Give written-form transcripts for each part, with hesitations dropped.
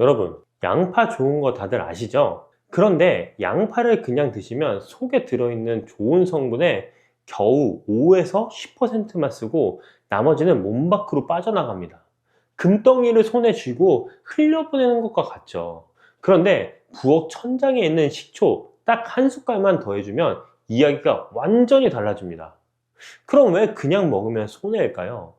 여러분, 양파 좋은 거 다들 아시죠? 그런데 양파를 그냥 드시면 속에 들어있는 좋은 성분의 겨우 5에서 10%만 쓰고 나머지는 몸 밖으로 빠져나갑니다. 금덩이를 손에 쥐고 흘려보내는 것과 같죠. 그런데 부엌 천장에 있는 식초 딱 한 숟갈만 더해주면 이야기가 완전히 달라집니다. 그럼 왜 그냥 먹으면 손해일까요?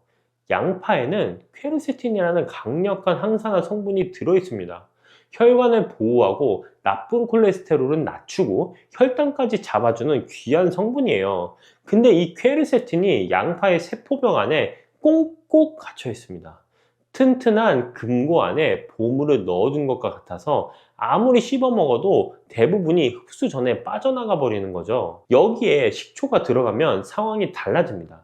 양파에는 퀘르세틴이라는 강력한 항산화 성분이 들어있습니다. 혈관을 보호하고 나쁜 콜레스테롤은 낮추고 혈당까지 잡아주는 귀한 성분이에요. 근데 이 퀘르세틴이 양파의 세포벽 안에 꽁꽁 갇혀 있습니다. 튼튼한 금고 안에 보물을 넣어둔 것과 같아서 아무리 씹어 먹어도 대부분이 흡수 전에 빠져나가 버리는 거죠. 여기에 식초가 들어가면 상황이 달라집니다.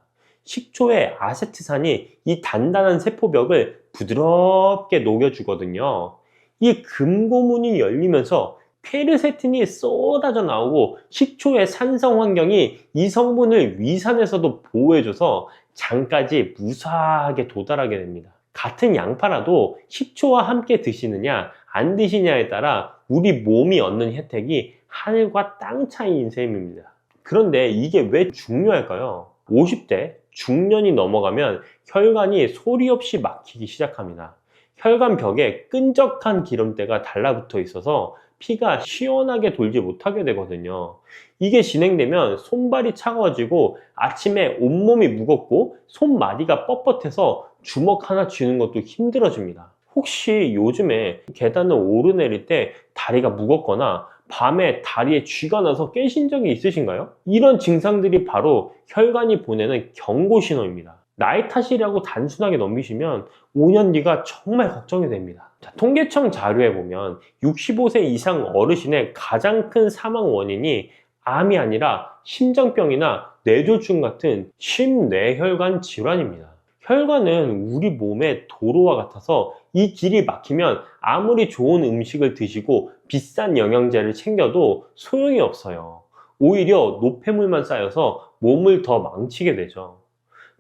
식초의 아세트산이 이 단단한 세포벽을 부드럽게 녹여주거든요. 이 금고문이 열리면서 퀘르세틴이 쏟아져 나오고 식초의 산성 환경이 이 성분을 위산에서도 보호해줘서 장까지 무사하게 도달하게 됩니다. 같은 양파라도 식초와 함께 드시느냐 안 드시냐에 따라 우리 몸이 얻는 혜택이 하늘과 땅 차이인 셈입니다. 그런데 이게 왜 중요할까요? 50대 중년이 넘어가면 혈관이 소리 없이 막히기 시작합니다. 혈관 벽에 끈적한 기름때가 달라붙어 있어서 피가 시원하게 돌지 못하게 되거든요. 이게 진행되면 손발이 차가워지고 아침에 온몸이 무겁고 손마디가 뻣뻣해서 주먹 하나 쥐는 것도 힘들어집니다. 혹시 요즘에 계단을 오르내릴 때 다리가 무겁거나 밤에 다리에 쥐가 나서 깨신 적이 있으신가요? 이런 증상들이 바로 혈관이 보내는 경고 신호입니다. 나이 탓이라고 단순하게 넘기시면 5년 뒤가 정말 걱정이 됩니다. 자, 통계청 자료에 보면 65세 이상 어르신의 가장 큰 사망 원인이 암이 아니라 심장병이나 뇌졸중 같은 심뇌혈관 질환입니다. 혈관은 우리 몸의 도로와 같아서 이 길이 막히면 아무리 좋은 음식을 드시고 비싼 영양제를 챙겨도 소용이 없어요. 오히려 노폐물만 쌓여서 몸을 더 망치게 되죠.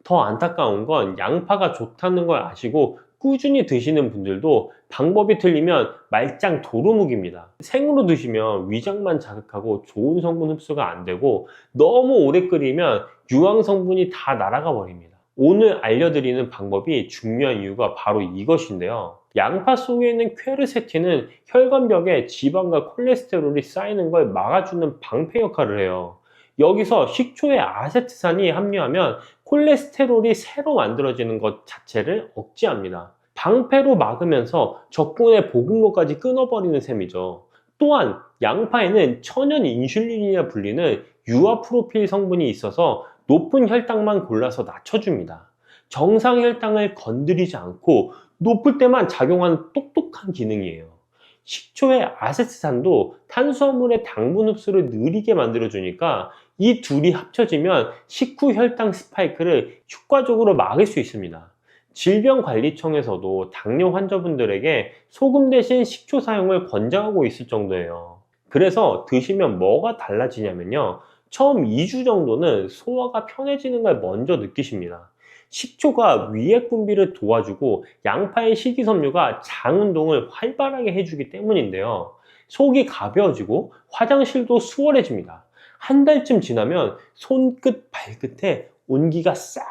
더 안타까운 건 양파가 좋다는 걸 아시고 꾸준히 드시는 분들도 방법이 틀리면 말짱 도루묵입니다. 생으로 드시면 위장만 자극하고 좋은 성분 흡수가 안 되고 너무 오래 끓이면 유황 성분이 다 날아가 버립니다. 오늘 알려드리는 방법이 중요한 이유가 바로 이것인데요. 양파 속에 있는 퀘르세틴은 혈관벽에 지방과 콜레스테롤이 쌓이는 걸 막아주는 방패 역할을 해요. 여기서 식초에 아세트산이 함유하면 콜레스테롤이 새로 만들어지는 것 자체를 억제합니다. 방패로 막으면서 적군의 보급로까지 끊어버리는 셈이죠. 또한 양파에는 천연 인슐린이라 불리는 유아프로필 성분이 있어서 높은 혈당만 골라서 낮춰줍니다. 정상 혈당을 건드리지 않고 높을 때만 작용하는 똑똑한 기능이에요. 식초의 아세트산도 탄수화물의 당분 흡수를 느리게 만들어주니까 이 둘이 합쳐지면 식후 혈당 스파이크를 효과적으로 막을 수 있습니다. 질병관리청에서도 당뇨 환자분들에게 소금 대신 식초 사용을 권장하고 있을 정도예요. 그래서 드시면 뭐가 달라지냐면요. 처음 2주 정도는 소화가 편해지는 걸 먼저 느끼십니다. 식초가 위액 분비를 도와주고 양파의 식이섬유가 장 운동을 활발하게 해주기 때문인데요. 속이 가벼워지고 화장실도 수월해집니다. 한 달쯤 지나면 손끝, 발끝에 온기가 싹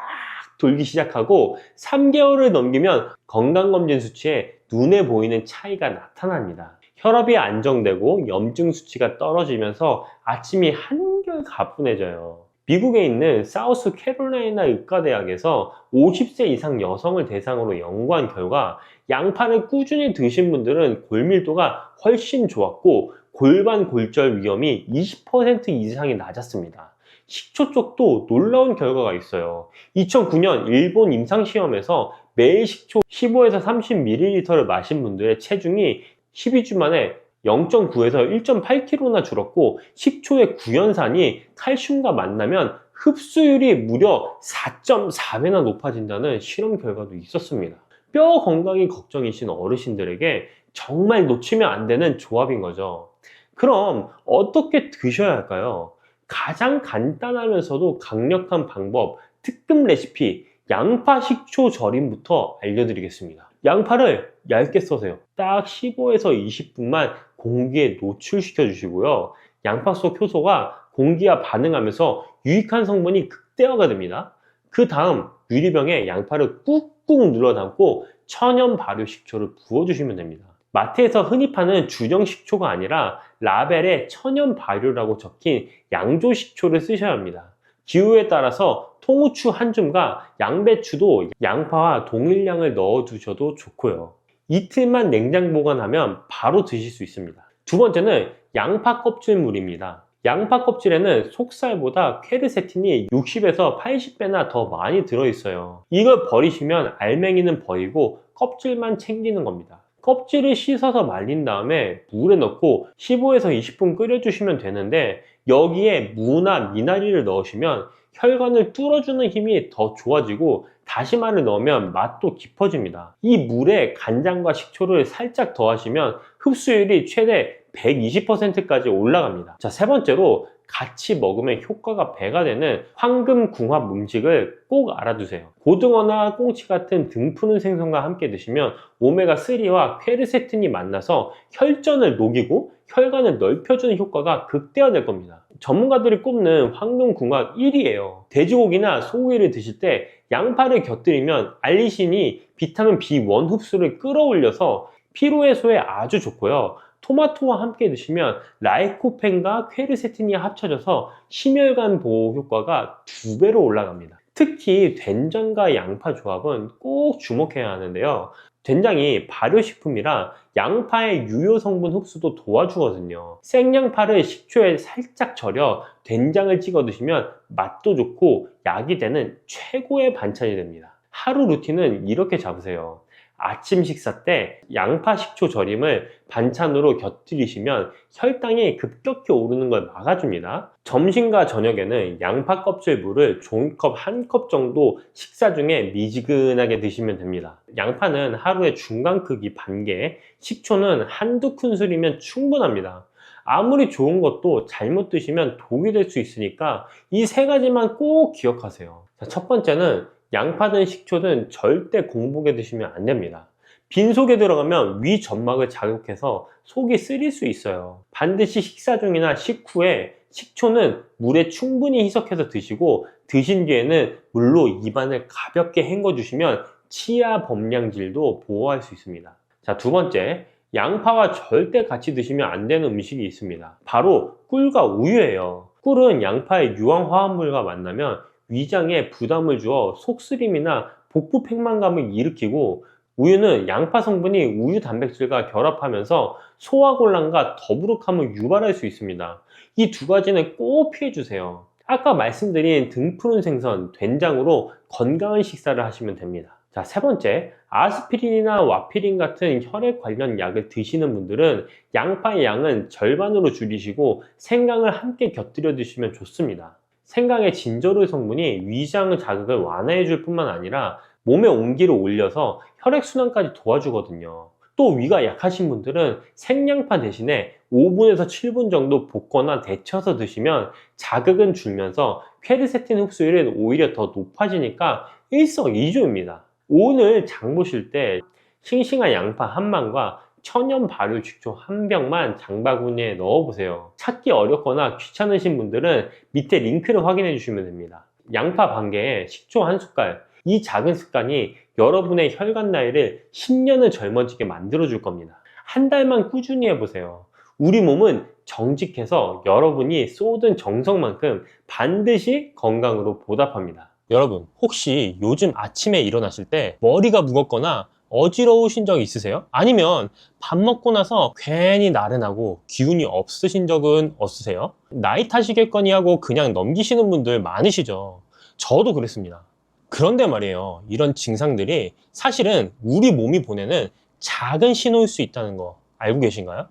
돌기 시작하고 3개월을 넘기면 건강검진 수치에 눈에 보이는 차이가 나타납니다. 혈압이 안정되고 염증 수치가 떨어지면서 아침이 한결 가뿐해져요. 미국에 있는 사우스 캐롤라이나 의과대학에서 50세 이상 여성을 대상으로 연구한 결과 양파를 꾸준히 드신 분들은 골밀도가 훨씬 좋았고 골반 골절 위험이 20% 이상이 낮았습니다. 식초 쪽도 놀라운 결과가 있어요. 2009년 일본 임상시험에서 매일 식초 15에서 30ml를 마신 분들의 체중이 12주 만에 0.9에서 1.8kg나 줄었고 식초의 구연산이 칼슘과 만나면 흡수율이 무려 4.4배나 높아진다는 실험 결과도 있었습니다. 뼈 건강이 걱정이신 어르신들에게 정말 놓치면 안 되는 조합인 거죠. 그럼 어떻게 드셔야 할까요? 가장 간단하면서도 강력한 방법, 특급 레시피, 양파 식초 절임부터 알려드리겠습니다. 양파를 얇게 써세요. 딱 15에서 20분만 공기에 노출시켜 주시고요. 양파 속 효소가 공기와 반응하면서 유익한 성분이 극대화가 됩니다. 그 다음 유리병에 양파를 꾹꾹 눌러 담고 천연 발효 식초를 부어주시면 됩니다. 마트에서 흔히 파는 주정 식초가 아니라 라벨에 천연 발효라고 적힌 양조 식초를 쓰셔야 합니다. 기호에 따라서 통후추 한 줌과 양배추도 양파와 동일량을 넣어 두셔도 좋고요. 이틀만 냉장 보관하면 바로 드실 수 있습니다. 두 번째는 양파 껍질물입니다. 양파 껍질에는 속살보다 퀘르세틴이 60에서 80배나 더 많이 들어있어요. 이걸 버리시면 알맹이는 버리고 껍질만 챙기는 겁니다. 껍질을 씻어서 말린 다음에 물에 넣고 15에서 20분 끓여주시면 되는데, 여기에 무나 미나리를 넣으시면 혈관을 뚫어주는 힘이 더 좋아지고 다시마를 넣으면 맛도 깊어집니다. 이 물에 간장과 식초를 살짝 더하시면 흡수율이 최대 120%까지 올라갑니다. 자, 세 번째로 같이 먹으면 효과가 배가 되는 황금궁합 음식을 꼭 알아두세요. 고등어나 꽁치 같은 등 푸는 생선과 함께 드시면 오메가3와 퀘르세틴이 만나서 혈전을 녹이고 혈관을 넓혀주는 효과가 극대화될 겁니다. 전문가들이 꼽는 황금궁합 1위예요. 돼지고기나 소고기를 드실 때 양파를 곁들이면 알리신이 비타민 B1 흡수를 끌어올려서 피로 해소에 아주 좋고요. 토마토와 함께 드시면 라이코펜과 퀘르세틴이 합쳐져서 심혈관 보호 효과가 2배로 올라갑니다. 특히 된장과 양파 조합은 꼭 주목해야 하는데요. 된장이 발효식품이라 양파의 유효 성분 흡수도 도와주거든요. 생양파를 식초에 살짝 절여 된장을 찍어 드시면 맛도 좋고 약이 되는 최고의 반찬이 됩니다. 하루 루틴은 이렇게 잡으세요. 아침 식사 때 양파 식초 절임을 반찬으로 곁들이시면 혈당이 급격히 오르는 걸 막아줍니다. 점심과 저녁에는 양파 껍질 물을 종이컵 1컵 정도 식사 중에 미지근하게 드시면 됩니다. 양파는 하루에 중간 크기 반개, 식초는 한두 큰술이면 충분합니다. 아무리 좋은 것도 잘못 드시면 독이 될 수 있으니까 이 세 가지만 꼭 기억하세요. 첫 번째는 양파든 식초든 절대 공복에 드시면 안 됩니다. 빈속에 들어가면 위 점막을 자극해서 속이 쓰릴 수 있어요. 반드시 식사 중이나 식후에 식초는 물에 충분히 희석해서 드시고, 드신 뒤에는 물로 입안을 가볍게 헹궈 주시면 치아 범량질도 보호할 수 있습니다. 자, 두 번째, 양파와 절대 같이 드시면 안 되는 음식이 있습니다. 바로 꿀과 우유예요. 꿀은 양파의 유황 화합물과 만나면 위장에 부담을 주어 속쓰림이나 복부 팽만감을 일으키고, 우유는 양파 성분이 우유 단백질과 결합하면서 소화곤란과 더부룩함을 유발할 수 있습니다. 이 두 가지는 꼭 피해주세요. 아까 말씀드린 등 푸른 생선, 된장으로 건강한 식사를 하시면 됩니다. 자, 세 번째, 아스피린이나 와피린 같은 혈액 관련 약을 드시는 분들은 양파의 양은 절반으로 줄이시고 생강을 함께 곁들여 드시면 좋습니다. 생강의 진저롤 성분이 위장 자극을 완화해 줄 뿐만 아니라 몸의 온기를 올려서 혈액순환까지 도와주거든요. 또 위가 약하신 분들은 생양파 대신에 5분에서 7분 정도 볶거나 데쳐서 드시면 자극은 줄면서 퀘르세틴 흡수율은 오히려 더 높아지니까 일석이조입니다. 오늘 장 보실 때 싱싱한 양파 한 망과 천연 발효 식초 한 병만 장바구니에 넣어보세요. 찾기 어렵거나 귀찮으신 분들은 밑에 링크를 확인해 주시면 됩니다. 양파 반 개에 식초 한 숟갈, 이 작은 습관이 여러분의 혈관 나이를 10년을 젊어지게 만들어 줄 겁니다. 한 달만 꾸준히 해보세요. 우리 몸은 정직해서 여러분이 쏟은 정성만큼 반드시 건강으로 보답합니다. 여러분, 혹시 요즘 아침에 일어나실 때 머리가 무겁거나 어지러우신 적 있으세요? 아니면 밥 먹고 나서 괜히 나른하고 기운이 없으신 적은 없으세요? 나이 탓이겠거니 하고 그냥 넘기시는 분들 많으시죠? 저도 그랬습니다. 그런데 말이에요, 이런 증상들이 사실은 우리 몸이 보내는 작은 신호일 수 있다는 거 알고 계신가요?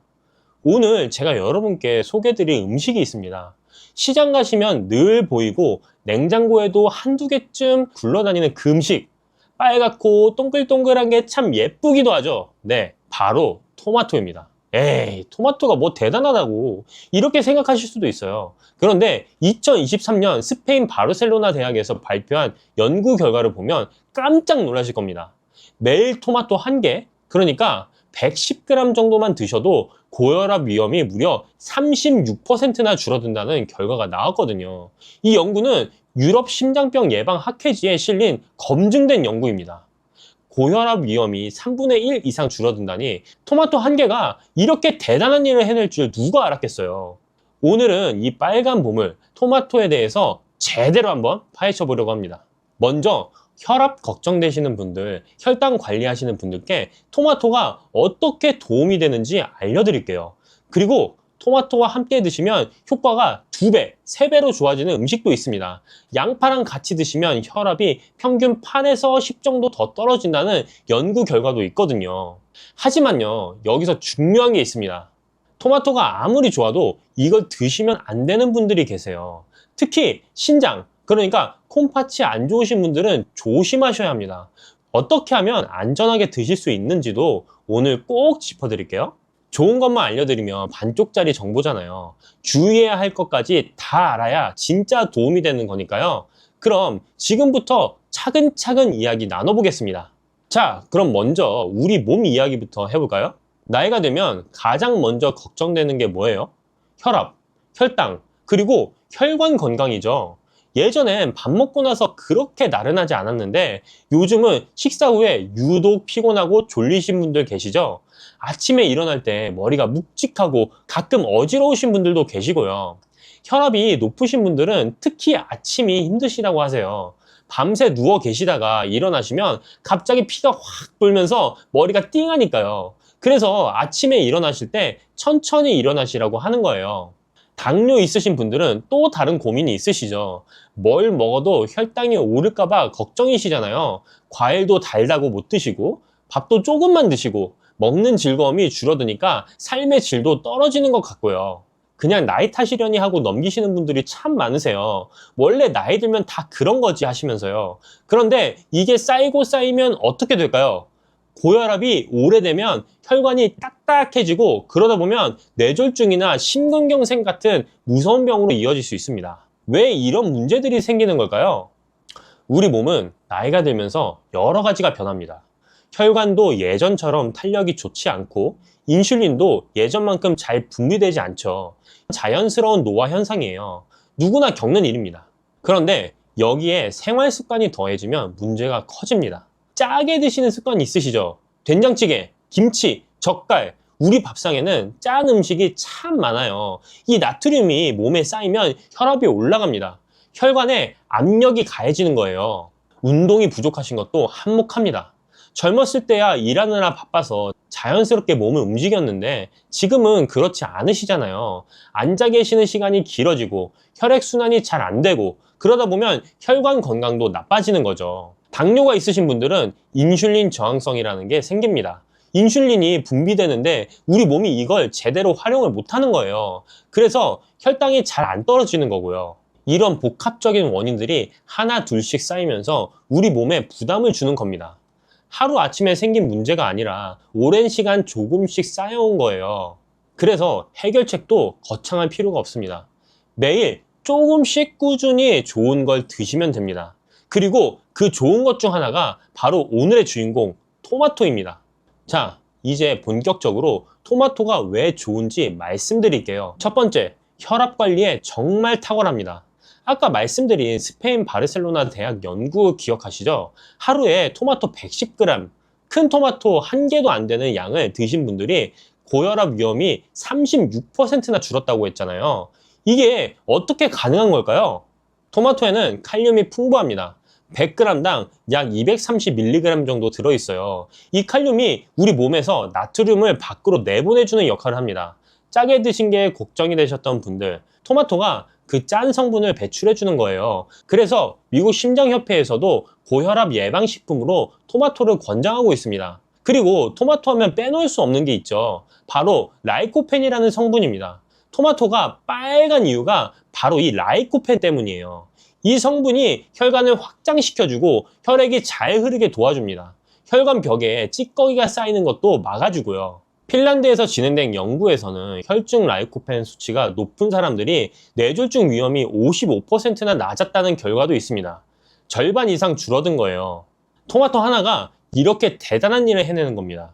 오늘 제가 여러분께 소개해드릴 음식이 있습니다. 시장 가시면 늘 보이고 냉장고에도 한두 개쯤 굴러다니는 그 음식, 빨갛고 동글동글한 게 참 예쁘기도 하죠. 네, 바로 토마토입니다. 에이, 토마토가 뭐 대단하다고 이렇게 생각하실 수도 있어요. 그런데 2023년 스페인 바르셀로나 대학에서 발표한 연구 결과를 보면 깜짝 놀라실 겁니다. 매일 토마토 1개, 그러니까 110g 정도만 드셔도 고혈압 위험이 무려 36%나 줄어든다는 결과가 나왔거든요. 이 연구는 유럽 심장병 예방 학회지에 실린 검증된 연구입니다. 고혈압 위험이 3분의 1 이상 줄어든다니 토마토 1개가 이렇게 대단한 일을 해낼 줄 누가 알았겠어요. 오늘은 이 빨간 보물 토마토에 대해서 제대로 한번 파헤쳐 보려고 합니다. 먼저 혈압 걱정되시는 분들, 혈당 관리하시는 분들께 토마토가 어떻게 도움이 되는지 알려드릴게요. 그리고 토마토와 함께 드시면 효과가 2배, 3배로 좋아지는 음식도 있습니다. 양파랑 같이 드시면 혈압이 평균 8에서 10 정도 더 떨어진다는 연구 결과도 있거든요. 하지만요, 여기서 중요한 게 있습니다. 토마토가 아무리 좋아도 이걸 드시면 안 되는 분들이 계세요. 특히 신장, 그러니까 콩팥이 안 좋으신 분들은 조심하셔야 합니다. 어떻게 하면 안전하게 드실 수 있는지도 오늘 꼭 짚어드릴게요. 좋은 것만 알려드리면 반쪽짜리 정보잖아요. 주의해야 할 것까지 다 알아야 진짜 도움이 되는 거니까요. 그럼 지금부터 차근차근 이야기 나눠보겠습니다. 자, 그럼 먼저 우리 몸 이야기부터 해볼까요? 나이가 되면 가장 먼저 걱정되는 게 뭐예요? 혈압, 혈당, 그리고 혈관 건강이죠. 예전엔 밥 먹고 나서 그렇게 나른하지 않았는데 요즘은 식사 후에 유독 피곤하고 졸리신 분들 계시죠? 아침에 일어날 때 머리가 묵직하고 가끔 어지러우신 분들도 계시고요. 혈압이 높으신 분들은 특히 아침이 힘드시다고 하세요. 밤새 누워 계시다가 일어나시면 갑자기 피가 확 돌면서 머리가 띵하니까요. 그래서 아침에 일어나실 때 천천히 일어나시라고 하는 거예요. 당뇨 있으신 분들은 또 다른 고민이 있으시죠. 뭘 먹어도 혈당이 오를까봐 걱정이시잖아요. 과일도 달다고 못 드시고 밥도 조금만 드시고 먹는 즐거움이 줄어드니까 삶의 질도 떨어지는 것 같고요. 그냥 나이 탓이려니 하고 넘기시는 분들이 참 많으세요. 원래 나이 들면 다 그런 거지 하시면서요. 그런데 이게 쌓이고 쌓이면 어떻게 될까요? 고혈압이 오래되면 혈관이 딱딱해지고 그러다 보면 뇌졸중이나 심근경색 같은 무서운 병으로 이어질 수 있습니다. 왜 이런 문제들이 생기는 걸까요? 우리 몸은 나이가 들면서 여러 가지가 변합니다. 혈관도 예전처럼 탄력이 좋지 않고 인슐린도 예전만큼 잘 분비되지 않죠. 자연스러운 노화 현상이에요. 누구나 겪는 일입니다. 그런데 여기에 생활 습관이 더해지면 문제가 커집니다. 짜게 드시는 습관 있으시죠? 된장찌개, 김치, 젓갈, 우리 밥상에는 짠 음식이 참 많아요. 이 나트륨이 몸에 쌓이면 혈압이 올라갑니다. 혈관에 압력이 가해지는 거예요. 운동이 부족하신 것도 한몫합니다. 젊었을 때야 일하느라 바빠서 자연스럽게 몸을 움직였는데 지금은 그렇지 않으시잖아요. 앉아 계시는 시간이 길어지고 혈액순환이 잘 안 되고 그러다 보면 혈관 건강도 나빠지는 거죠. 당뇨가 있으신 분들은 인슐린 저항성이라는 게 생깁니다. 인슐린이 분비되는데 우리 몸이 이걸 제대로 활용을 못하는 거예요. 그래서 혈당이 잘 안 떨어지는 거고요. 이런 복합적인 원인들이 하나 둘씩 쌓이면서 우리 몸에 부담을 주는 겁니다. 하루 아침에 생긴 문제가 아니라 오랜 시간 조금씩 쌓여온 거예요. 그래서 해결책도 거창할 필요가 없습니다. 매일 조금씩 꾸준히 좋은 걸 드시면 됩니다. 그리고 그 좋은 것 중 하나가 바로 오늘의 주인공 토마토입니다. 자, 이제 본격적으로 토마토가 왜 좋은지 말씀드릴게요. 첫 번째, 혈압 관리에 정말 탁월합니다. 아까 말씀드린 스페인 바르셀로나 대학 연구 기억하시죠? 하루에 토마토 110g, 큰 토마토 1개도 안 되는 양을 드신 분들이 고혈압 위험이 36%나 줄었다고 했잖아요. 이게 어떻게 가능한 걸까요? 토마토에는 칼륨이 풍부합니다. 100g당 약 230mg 정도 들어있어요. 이 칼륨이 우리 몸에서 나트륨을 밖으로 내보내주는 역할을 합니다. 짜게 드신 게 걱정이 되셨던 분들, 토마토가 그 짠 성분을 배출해주는 거예요. 그래서 미국 심장협회에서도 고혈압 예방식품으로 토마토를 권장하고 있습니다. 그리고 토마토 하면 빼놓을 수 없는 게 있죠. 바로 라이코펜이라는 성분입니다. 토마토가 빨간 이유가 바로 이 라이코펜 때문이에요. 이 성분이 혈관을 확장시켜주고 혈액이 잘 흐르게 도와줍니다. 혈관 벽에 찌꺼기가 쌓이는 것도 막아주고요. 핀란드에서 진행된 연구에서는 혈중 라이코펜 수치가 높은 사람들이 뇌졸중 위험이 55%나 낮았다는 결과도 있습니다. 절반 이상 줄어든 거예요. 토마토 하나가 이렇게 대단한 일을 해내는 겁니다.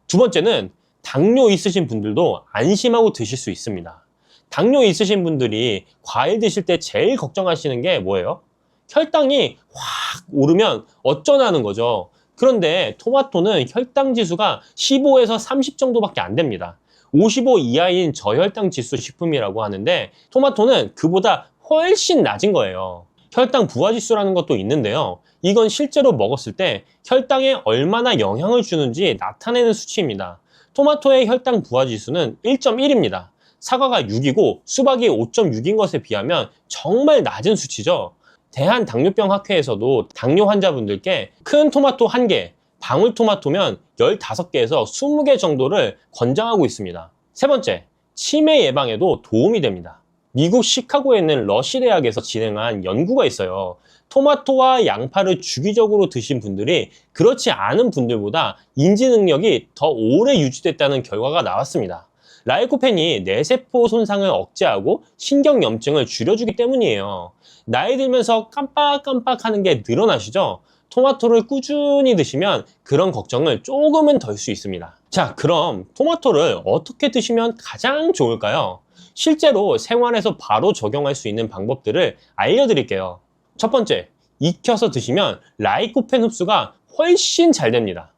두 번째는 당뇨 있으신 분들도 안심하고 드실 수 있습니다. 당뇨 있으신 분들이 과일 드실 때 제일 걱정하시는 게 뭐예요? 혈당이 확 오르면 어쩌나는 거죠. 그런데 토마토는 혈당 지수가 15에서 30 정도밖에 안 됩니다. 55 이하인 저혈당 지수 식품이라고 하는데 토마토는 그보다 훨씬 낮은 거예요. 혈당 부하 지수라는 것도 있는데요. 이건 실제로 먹었을 때 혈당에 얼마나 영향을 주는지 나타내는 수치입니다. 토마토의 혈당 부하 지수는 1.1입니다. 사과가 6이고 수박이 5.6인 것에 비하면 정말 낮은 수치죠. 대한당뇨병학회에서도 당뇨 환자분들께 큰 토마토 1개, 방울토마토면 15개에서 20개 정도를 권장하고 있습니다. 세 번째, 치매 예방에도 도움이 됩니다. 미국 시카고에 있는 러시 대학에서 진행한 연구가 있어요. 토마토와 양파를 주기적으로 드신 분들이 그렇지 않은 분들보다 인지 능력이 더 오래 유지됐다는 결과가 나왔습니다. 라이코펜이 뇌세포 손상을 억제하고 신경염증을 줄여주기 때문이에요. 나이 들면서 깜빡깜빡하는 게 늘어나시죠? 토마토를 꾸준히 드시면 그런 걱정을 조금은 덜 수 있습니다. 자, 그럼 토마토를 어떻게 드시면 가장 좋을까요? 실제로 생활에서 바로 적용할 수 있는 방법들을 알려드릴게요. 첫 번째, 익혀서 드시면 라이코펜 흡수가 훨씬 잘 됩니다.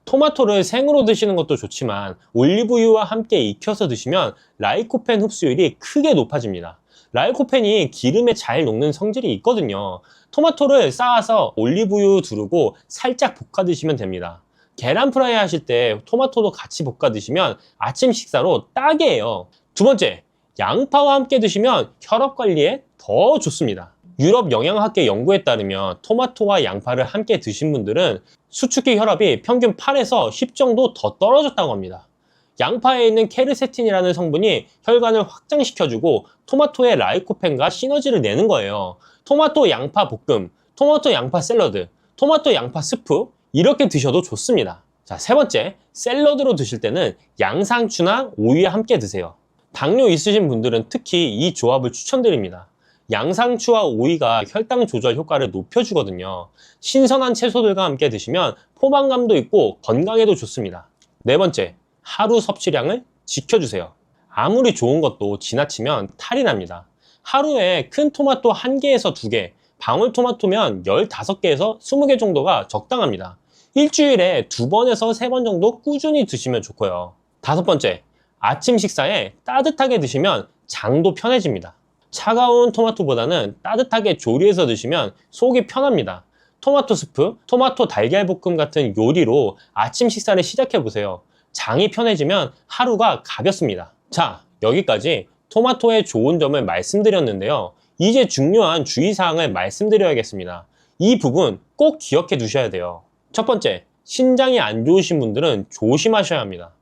토마토를 생으로 드시는 것도 좋지만 올리브유와 함께 익혀서 드시면 라이코펜 흡수율이 크게 높아집니다. 라이코펜이 기름에 잘 녹는 성질이 있거든요. 토마토를 쌓아서 올리브유 두르고 살짝 볶아 드시면 됩니다. 계란 프라이 하실 때 토마토도 같이 볶아 드시면 아침 식사로 딱이에요. 두 번째, 양파와 함께 드시면 혈압 관리에 더 좋습니다. 유럽 영양학회 연구에 따르면 토마토와 양파를 함께 드신 분들은 수축기 혈압이 평균 8에서 10 정도 더 떨어졌다고 합니다. 양파에 있는 케르세틴이라는 성분이 혈관을 확장시켜주고 토마토의 라이코펜과 시너지를 내는 거예요. 토마토 양파 볶음, 토마토 양파 샐러드, 토마토 양파 스프 이렇게 드셔도 좋습니다. 자, 세 번째, 샐러드로 드실 때는 양상추나 오이와 함께 드세요. 당뇨 있으신 분들은 특히 이 조합을 추천드립니다. 양상추와 오이가 혈당 조절 효과를 높여주거든요. 신선한 채소들과 함께 드시면 포만감도 있고 건강에도 좋습니다. 네 번째, 하루 섭취량을 지켜주세요. 아무리 좋은 것도 지나치면 탈이 납니다. 하루에 큰 토마토 1개에서 2개, 방울토마토면 15개에서 20개 정도가 적당합니다. 일주일에 2번에서 3번 정도 꾸준히 드시면 좋고요. 다섯 번째, 아침 식사에 따뜻하게 드시면 장도 편해집니다. 차가운 토마토보다는 따뜻하게 조리해서 드시면 속이 편합니다. 토마토 스프, 토마토 달걀볶음 같은 요리로 아침 식사를 시작해보세요. 장이 편해지면 하루가 가볍습니다. 자, 여기까지 토마토의 좋은 점을 말씀드렸는데요. 이제 중요한 주의사항을 말씀드려야겠습니다. 이 부분 꼭 기억해 두셔야 돼요. 첫 번째, 신장이 안 좋으신 분들은 조심하셔야 합니다.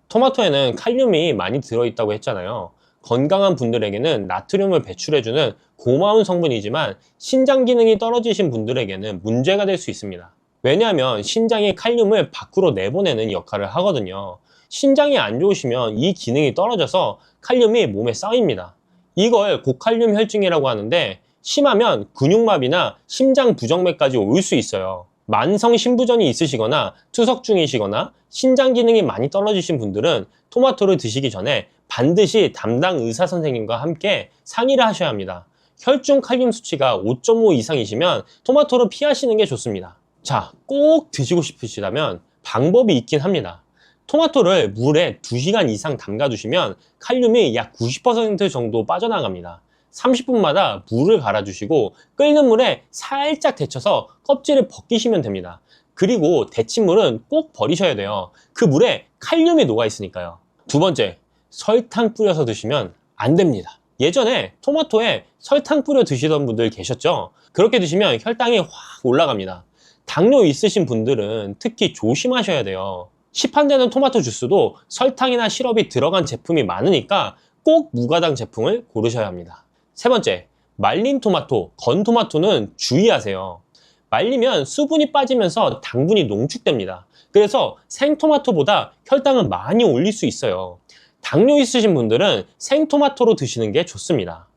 토마토에는 칼륨이 많이 들어있다고 했잖아요. 건강한 분들에게는 나트륨을 배출해주는 고마운 성분이지만 신장 기능이 떨어지신 분들에게는 문제가 될 수 있습니다. 왜냐하면 신장이 칼륨을 밖으로 내보내는 역할을 하거든요. 신장이 안 좋으시면 이 기능이 떨어져서 칼륨이 몸에 쌓입니다. 이걸 고칼륨 혈증이라고 하는데 심하면 근육마비나 심장 부정맥까지 올 수 있어요. 만성 신부전이 있으시거나 투석 중이시거나 신장 기능이 많이 떨어지신 분들은 토마토를 드시기 전에 반드시 담당 의사 선생님과 함께 상의를 하셔야 합니다. 혈중 칼륨 수치가 5.5 이상이시면 토마토를 피하시는 게 좋습니다. 자, 꼭 드시고 싶으시다면 방법이 있긴 합니다. 토마토를 물에 2시간 이상 담가 두시면 칼륨이 약 90% 정도 빠져나갑니다. 30분마다 물을 갈아주시고 끓는 물에 살짝 데쳐서 껍질을 벗기시면 됩니다. 그리고 데친 물은 꼭 버리셔야 돼요. 그 물에 칼륨이 녹아 있으니까요. 두 번째, 설탕 뿌려서 드시면 안 됩니다. 예전에 토마토에 설탕 뿌려 드시던 분들 계셨죠? 그렇게 드시면 혈당이 확 올라갑니다. 당뇨 있으신 분들은 특히 조심하셔야 돼요. 시판되는 토마토 주스도 설탕이나 시럽이 들어간 제품이 많으니까 꼭 무가당 제품을 고르셔야 합니다. 세 번째, 말린 토마토, 건 토마토는 주의하세요. 말리면 수분이 빠지면서 당분이 농축됩니다. 그래서 생토마토보다 혈당을 많이 올릴 수 있어요. 당뇨 있으신 분들은 생토마토로 드시는 게 좋습니다.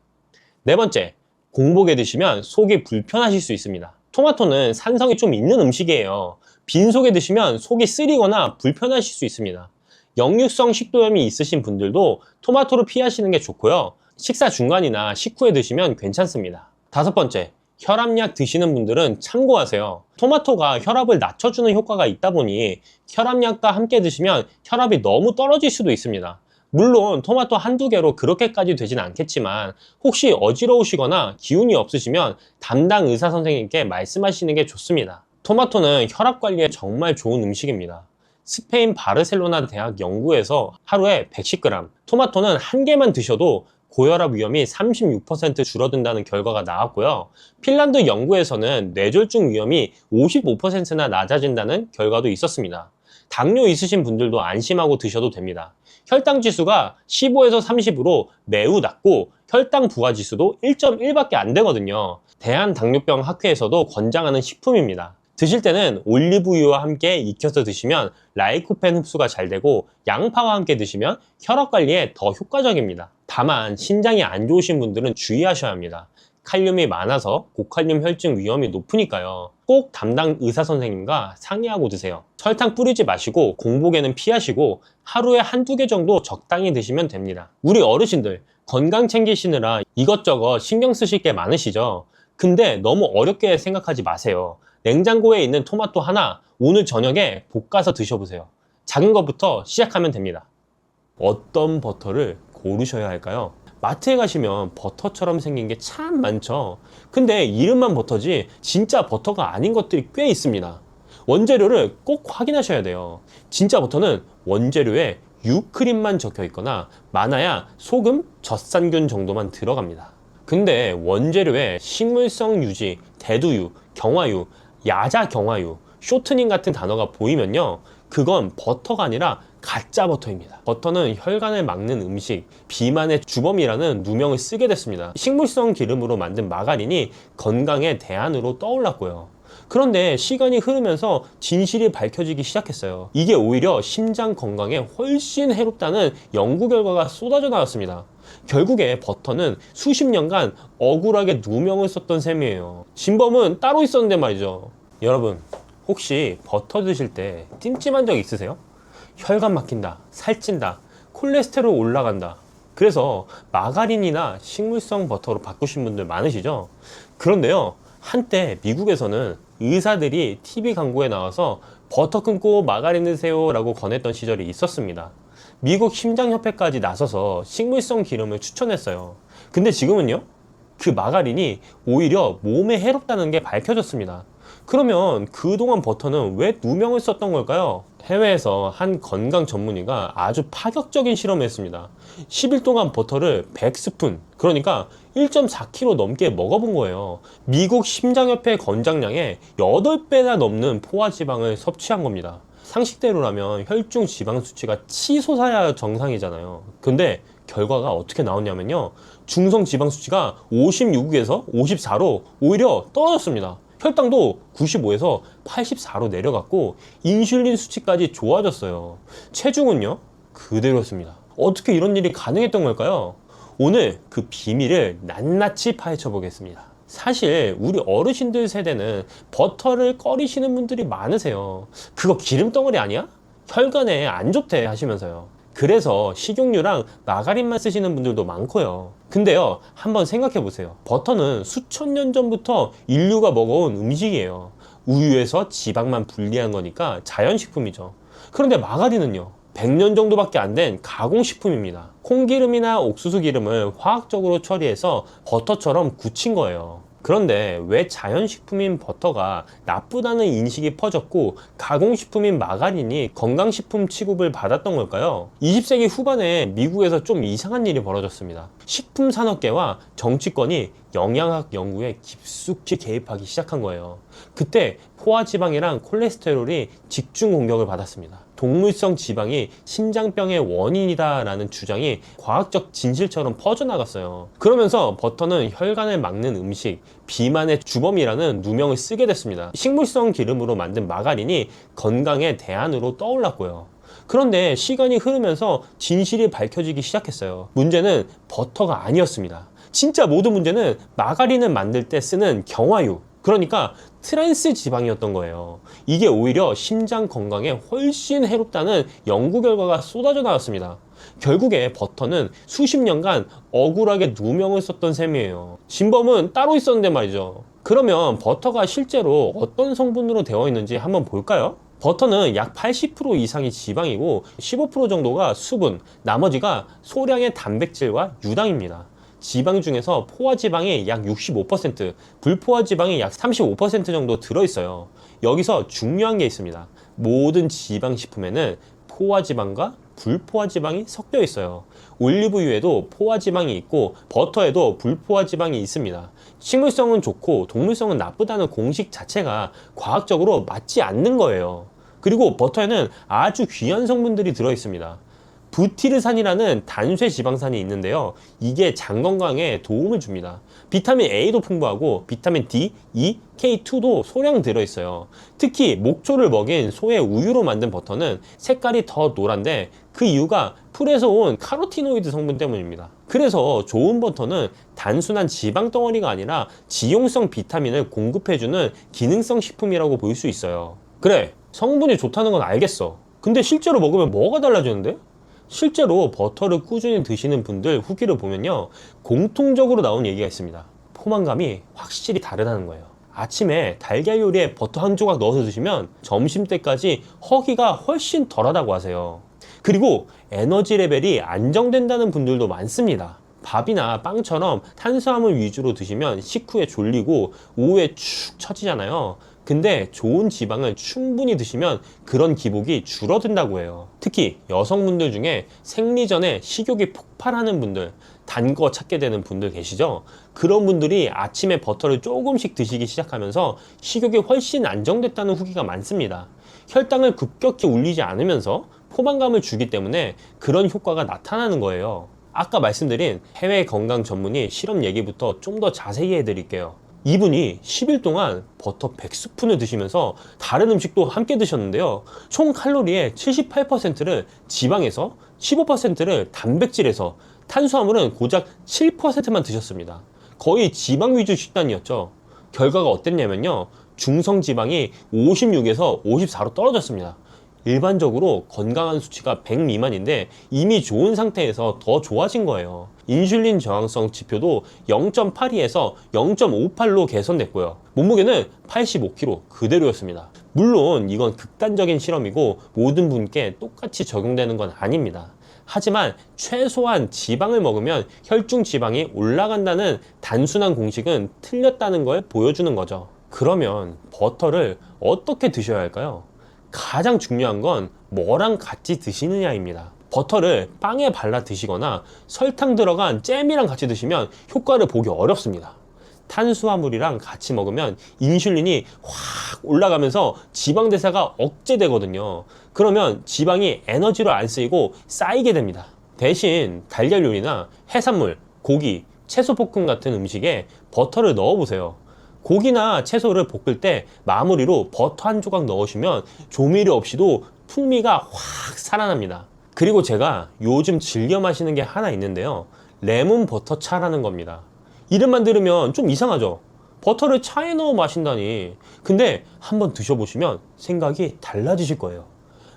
네 번째, 공복에 드시면 속이 불편하실 수 있습니다. 토마토는 산성이 좀 있는 음식이에요. 빈속에 드시면 속이 쓰리거나 불편하실 수 있습니다. 역류성 식도염이 있으신 분들도 토마토를 피하시는 게 좋고요. 식사 중간이나 식후에 드시면 괜찮습니다. 다섯 번째, 혈압약 드시는 분들은 참고하세요. 토마토가 혈압을 낮춰주는 효과가 있다 보니 혈압약과 함께 드시면 혈압이 너무 떨어질 수도 있습니다. 물론 토마토 한두 개로 그렇게까지 되진 않겠지만 혹시 어지러우시거나 기운이 없으시면 담당 의사 선생님께 말씀하시는 게 좋습니다. 토마토는 혈압 관리에 정말 좋은 음식입니다. 스페인 바르셀로나 대학 연구에서 하루에 110g, 토마토는 한 개만 드셔도 고혈압 위험이 36% 줄어든다는 결과가 나왔고요. 핀란드 연구에서는 뇌졸중 위험이 55%나 낮아진다는 결과도 있었습니다. 당뇨 있으신 분들도 안심하고 드셔도 됩니다. 혈당 지수가 15에서 30으로 매우 낮고 혈당 부하 지수도 1.1밖에 안 되거든요. 대한당뇨병 학회에서도 권장하는 식품입니다. 드실 때는 올리브유와 함께 익혀서 드시면 라이코펜 흡수가 잘 되고 양파와 함께 드시면 혈압 관리에 더 효과적입니다. 다만 신장이 안 좋으신 분들은 주의하셔야 합니다. 칼륨이 많아서 고칼륨 혈증 위험이 높으니까요. 꼭 담당 의사 선생님과 상의하고 드세요. 설탕 뿌리지 마시고 공복에는 피하시고 하루에 한두 개 정도 적당히 드시면 됩니다. 우리 어르신들 건강 챙기시느라 이것저것 신경 쓰실 게 많으시죠? 근데 너무 어렵게 생각하지 마세요. 냉장고에 있는 토마토 하나 오늘 저녁에 볶아서 드셔보세요. 작은 것부터 시작하면 됩니다. 어떤 버터를 고르셔야 할까요? 마트에 가시면 버터처럼 생긴 게 참 많죠. 근데 이름만 버터지 진짜 버터가 아닌 것들이 꽤 있습니다. 원재료를 꼭 확인하셔야 돼요. 진짜 버터는 원재료에 유크림만 적혀 있거나 많아야 소금, 젖산균 정도만 들어갑니다. 근데 원재료에 식물성 유지, 대두유, 경화유, 야자 경화유, 쇼트닝 같은 단어가 보이면요, 그건 버터가 아니라 가짜 버터입니다. 버터는 혈관을 막는 음식, 비만의 주범이라는 누명을 쓰게 됐습니다. 식물성 기름으로 만든 마가린이 건강의 대안으로 떠올랐고요. 그런데 시간이 흐르면서 진실이 밝혀지기 시작했어요. 이게 오히려 심장 건강에 훨씬 해롭다는 연구 결과가 쏟아져 나왔습니다. 결국에 버터는 수십 년간 억울하게 누명을 썼던 셈이에요. 진범은 따로 있었는데 말이죠. 여러분, 혹시 버터 드실 때 찜찜한 적 있으세요? 혈관 막힌다, 살찐다, 콜레스테롤 올라간다. 그래서 마가린이나 식물성 버터로 바꾸신 분들 많으시죠? 그런데요, 한때 미국에서는 의사들이 TV 광고에 나와서 버터 끊고 마가린 드세요 라고 권했던 시절이 있었습니다. 미국 심장협회까지 나서서 식물성 기름을 추천했어요. 근데 지금은요, 그 마가린이 오히려 몸에 해롭다는 게 밝혀졌습니다. 그러면 그동안 버터는 왜 누명을 썼던 걸까요? 해외에서 한 건강 전문의가 아주 파격적인 실험을 했습니다. 10일 동안 버터를 100스푼, 그러니까 1.4kg 넘게 먹어본 거예요. 미국 심장협회 권장량의 8배나 넘는 포화지방을 섭취한 겁니다. 상식대로라면 혈중 지방 수치가 치솟아야 정상이잖아요. 근데 결과가 어떻게 나왔냐면요, 중성 지방 수치가 56에서 54로 오히려 떨어졌습니다. 혈당도 95에서 84로 내려갔고 인슐린 수치까지 좋아졌어요. 체중은요, 그대로였습니다. 어떻게 이런 일이 가능했던 걸까요? 오늘 그 비밀을 낱낱이 파헤쳐 보겠습니다. 사실 우리 어르신들 세대는 버터를 꺼리시는 분들이 많으세요. 그거 기름덩어리 아니야? 혈관에 안 좋대 하시면서요. 그래서 식용유랑 마가린만 쓰시는 분들도 많고요. 근데요, 한번 생각해 보세요. 버터는 수천 년 전부터 인류가 먹어온 음식이에요. 우유에서 지방만 분리한 거니까 자연식품이죠. 그런데 마가린은요, 100년 정도밖에 안 된 가공식품입니다. 콩기름이나 옥수수 기름을 화학적으로 처리해서 버터처럼 굳힌 거예요. 그런데 왜 자연식품인 버터가 나쁘다는 인식이 퍼졌고 가공식품인 마가린이 건강식품 취급을 받았던 걸까요? 20세기 후반에 미국에서 좀 이상한 일이 벌어졌습니다. 식품산업계와 정치권이 영양학 연구에 깊숙이 개입하기 시작한 거예요. 그때 포화지방이랑 콜레스테롤이 집중 공격을 받았습니다. 동물성 지방이 심장병의 원인이다 라는 주장이 과학적 진실처럼 퍼져나갔어요. 그러면서 버터는 혈관을 막는 음식, 비만의 주범이라는 누명을 쓰게 됐습니다. 식물성 기름으로 만든 마가린이 건강의 대안으로 떠올랐고요. 그런데 시간이 흐르면서 진실이 밝혀지기 시작했어요. 문제는 버터가 아니었습니다. 진짜 모든 문제는 마가린을 만들 때 쓰는 경화유, 그러니까 트랜스 지방이었던 거예요. 이게 오히려 심장 건강에 훨씬 해롭다는 연구 결과가 쏟아져 나왔습니다. 결국에 버터는 수십 년간 억울하게 누명을 썼던 셈이에요. 진범은 따로 있었는데 말이죠. 그러면 버터가 실제로 어떤 성분으로 되어 있는지 한번 볼까요? 버터는 약 80% 이상이 지방이고 15% 정도가 수분, 나머지가 소량의 단백질과 유당입니다. 지방 중에서 포화지방이 약 65%, 불포화지방이 약 35% 정도 들어있어요. 여기서 중요한 게 있습니다. 모든 지방식품에는 포화지방과 불포화지방이 섞여 있어요. 올리브유에도 포화지방이 있고 버터에도 불포화지방이 있습니다. 식물성은 좋고 동물성은 나쁘다는 공식 자체가 과학적으로 맞지 않는 거예요. 그리고 버터에는 아주 귀한 성분들이 들어있습니다. 부티르산이라는 단쇄 지방산이 있는데요. 이게 장 건강에 도움을 줍니다. 비타민 A도 풍부하고 비타민 D, E, K2도 소량 들어있어요. 특히 목초를 먹인 소의 우유로 만든 버터는 색깔이 더 노란데 그 이유가 풀에서 온 카로티노이드 성분 때문입니다. 그래서 좋은 버터는 단순한 지방 덩어리가 아니라 지용성 비타민을 공급해주는 기능성 식품이라고 볼 수 있어요. 그래, 성분이 좋다는 건 알겠어. 근데 실제로 먹으면 뭐가 달라지는데? 실제로 버터를 꾸준히 드시는 분들 후기를 보면요, 공통적으로 나온 얘기가 있습니다. 포만감이 확실히 다르다는 거예요. 아침에 달걀 요리에 버터 한 조각 넣어서 드시면 점심때까지 허기가 훨씬 덜하다고 하세요. 그리고 에너지 레벨이 안정된다는 분들도 많습니다. 밥이나 빵처럼 탄수화물 위주로 드시면 식후에 졸리고 오후에 축 처지잖아요. 근데 좋은 지방을 충분히 드시면 그런 기복이 줄어든다고 해요. 특히 여성분들 중에 생리 전에 식욕이 폭발하는 분들, 단 거 찾게 되는 분들 계시죠? 그런 분들이 아침에 버터를 조금씩 드시기 시작하면서 식욕이 훨씬 안정됐다는 후기가 많습니다. 혈당을 급격히 올리지 않으면서 포만감을 주기 때문에 그런 효과가 나타나는 거예요. 아까 말씀드린 해외 건강 전문의 실험 얘기부터 좀 더 자세히 해드릴게요. 이분이 10일 동안 버터 100스푼을 드시면서 다른 음식도 함께 드셨는데요. 총 칼로리의 78%를 지방에서 15%를 단백질에서 탄수화물은 고작 7%만 드셨습니다. 거의 지방 위주 식단이었죠. 결과가 어땠냐면요. 중성 지방이 56에서 54로 떨어졌습니다. 일반적으로 건강한 수치가 100 미만인데 이미 좋은 상태에서 더 좋아진 거예요. 인슐린 저항성 지표도 0.82에서 0.58로 개선됐고요. 몸무게는 85kg 그대로였습니다. 물론 이건 극단적인 실험이고 모든 분께 똑같이 적용되는 건 아닙니다. 하지만 최소한 지방을 먹으면 혈중 지방이 올라간다는 단순한 공식은 틀렸다는 걸 보여주는 거죠. 그러면 버터를 어떻게 드셔야 할까요? 가장 중요한 건 뭐랑 같이 드시느냐입니다. 버터를 빵에 발라 드시거나 설탕 들어간 잼이랑 같이 드시면 효과를 보기 어렵습니다. 탄수화물이랑 같이 먹으면 인슐린이 확 올라가면서 지방 대사가 억제되거든요. 그러면 지방이 에너지로 안 쓰이고 쌓이게 됩니다. 대신 달걀 요리나 해산물, 고기, 채소 볶음 같은 음식에 버터를 넣어보세요. 고기나 채소를 볶을 때 마무리로 버터 한 조각 넣으시면 조미료 없이도 풍미가 확 살아납니다. 그리고 제가 요즘 즐겨 마시는 게 하나 있는데요. 레몬 버터 차라는 겁니다. 이름만 들으면 좀 이상하죠? 버터를 차에 넣어 마신다니. 근데 한번 드셔보시면 생각이 달라지실 거예요.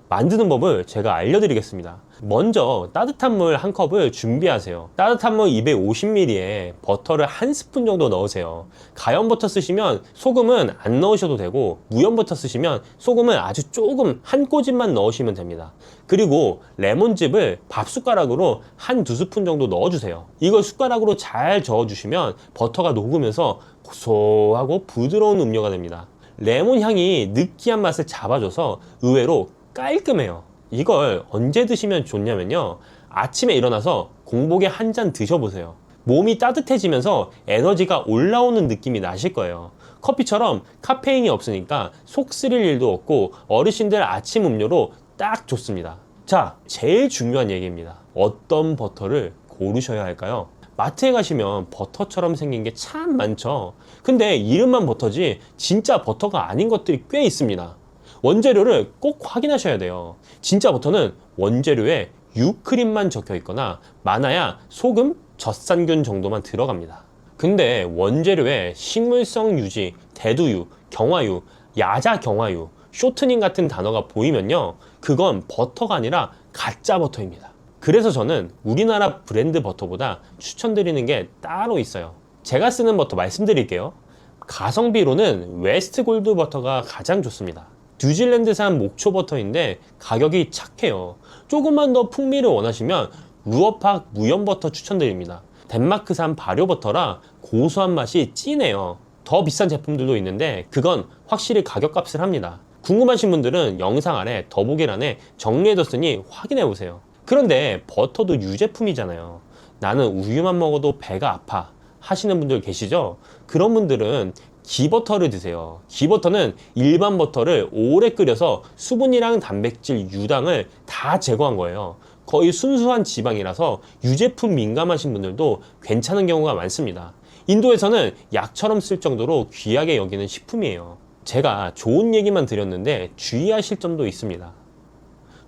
만드는 법을 제가 알려드리겠습니다. 먼저 따뜻한 물 한 컵을 준비하세요. 따뜻한 물 250ml에 버터를 한 스푼 정도 넣으세요. 가염 버터 쓰시면 소금은 안 넣으셔도 되고 무염 버터 쓰시면 소금을 아주 조금 한 꼬집만 넣으시면 됩니다. 그리고 레몬즙을 밥 숟가락으로 한 두 스푼 정도 넣어주세요. 이걸 숟가락으로 잘 저어주시면 버터가 녹으면서 고소하고 부드러운 음료가 됩니다. 레몬 향이 느끼한 맛을 잡아줘서 의외로 깔끔해요. 이걸 언제 드시면 좋냐면요. 아침에 일어나서 공복에 한 잔 드셔보세요. 몸이 따뜻해지면서 에너지가 올라오는 느낌이 나실 거예요. 커피처럼 카페인이 없으니까 속 쓰릴 일도 없고 어르신들 아침 음료로 딱 좋습니다. 자, 제일 중요한 얘기입니다. 어떤 버터를 고르셔야 할까요? 마트에 가시면 버터처럼 생긴 게 참 많죠. 근데 이름만 버터지 진짜 버터가 아닌 것들이 꽤 있습니다. 원재료를 꼭 확인하셔야 돼요. 진짜 버터는 원재료에 유크림만 적혀 있거나 많아야 소금, 젖산균 정도만 들어갑니다. 근데 원재료에 식물성 유지, 대두유, 경화유, 야자 경화유, 쇼트닝 같은 단어가 보이면요, 그건 버터가 아니라 가짜 버터입니다. 그래서 저는 우리나라 브랜드 버터보다 추천드리는 게 따로 있어요. 제가 쓰는 버터 말씀드릴게요. 가성비로는 웨스트 골드 버터가 가장 좋습니다. 뉴질랜드산 목초 버터인데 가격이 착해요. 조금만 더 풍미를 원하시면 루어팍 무염 버터 추천드립니다. 덴마크산 발효 버터라 고소한 맛이 진해요. 더 비싼 제품들도 있는데 그건 확실히 가격값을 합니다. 궁금하신 분들은 영상 아래 더보기란에 정리해뒀으니 확인해보세요. 그런데 버터도 유제품이잖아요. 나는 우유만 먹어도 배가 아파 하시는 분들 계시죠? 그런 분들은 기버터를 드세요. 기버터는 일반 버터를 오래 끓여서 수분이랑 단백질, 유당을 다 제거한 거예요. 거의 순수한 지방이라서 유제품 민감하신 분들도 괜찮은 경우가 많습니다. 인도에서는 약처럼 쓸 정도로 귀하게 여기는 식품이에요. 제가 좋은 얘기만 드렸는데 주의하실 점도 있습니다.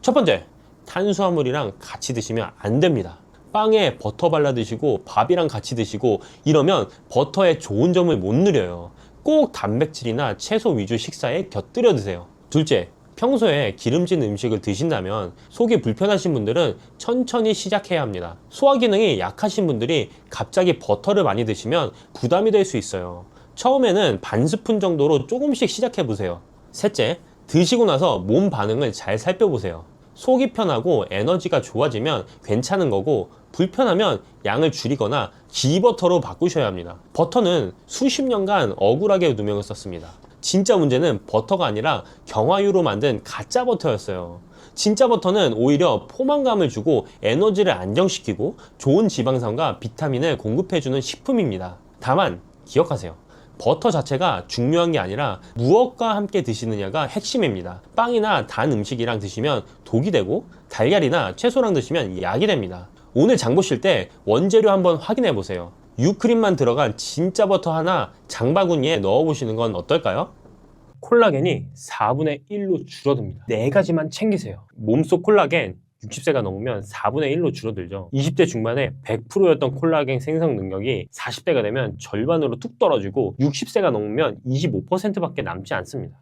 첫 번째, 탄수화물이랑 같이 드시면 안 됩니다. 빵에 버터 발라 드시고 밥이랑 같이 드시고 이러면 버터의 좋은 점을 못 누려요. 꼭 단백질이나 채소 위주 식사에 곁들여 드세요. 둘째, 평소에 기름진 음식을 드신다면 속이 불편하신 분들은 천천히 시작해야 합니다. 소화 기능이 약하신 분들이 갑자기 버터를 많이 드시면 부담이 될 수 있어요. 처음에는 반 스푼 정도로 조금씩 시작해 보세요. 셋째, 드시고 나서 몸 반응을 잘 살펴보세요. 속이 편하고 에너지가 좋아지면 괜찮은 거고, 불편하면 양을 줄이거나 기버터로 바꾸셔야 합니다. 버터는 수십 년간 억울하게 누명을 썼습니다. 진짜 문제는 버터가 아니라 경화유로 만든 가짜 버터였어요. 진짜 버터는 오히려 포만감을 주고 에너지를 안정시키고 좋은 지방산과 비타민을 공급해주는 식품입니다. 다만 기억하세요. 버터 자체가 중요한 게 아니라 무엇과 함께 드시느냐가 핵심입니다. 빵이나 단 음식이랑 드시면 독이 되고, 달걀이나 채소랑 드시면 약이 됩니다. 오늘 장 보실 때 원재료 한번 확인해 보세요. 유크림만 들어간 진짜 버터 하나 장바구니에 넣어 보시는 건 어떨까요? 콜라겐이 4분의 1로 줄어듭니다. 4가지만 챙기세요. 몸속 콜라겐 60세가 넘으면 4분의 1로 줄어들죠. 20대 중반에 100%였던 콜라겐 생성 능력이 40대가 되면 절반으로 뚝 떨어지고, 60세가 넘으면 25%밖에 남지 않습니다.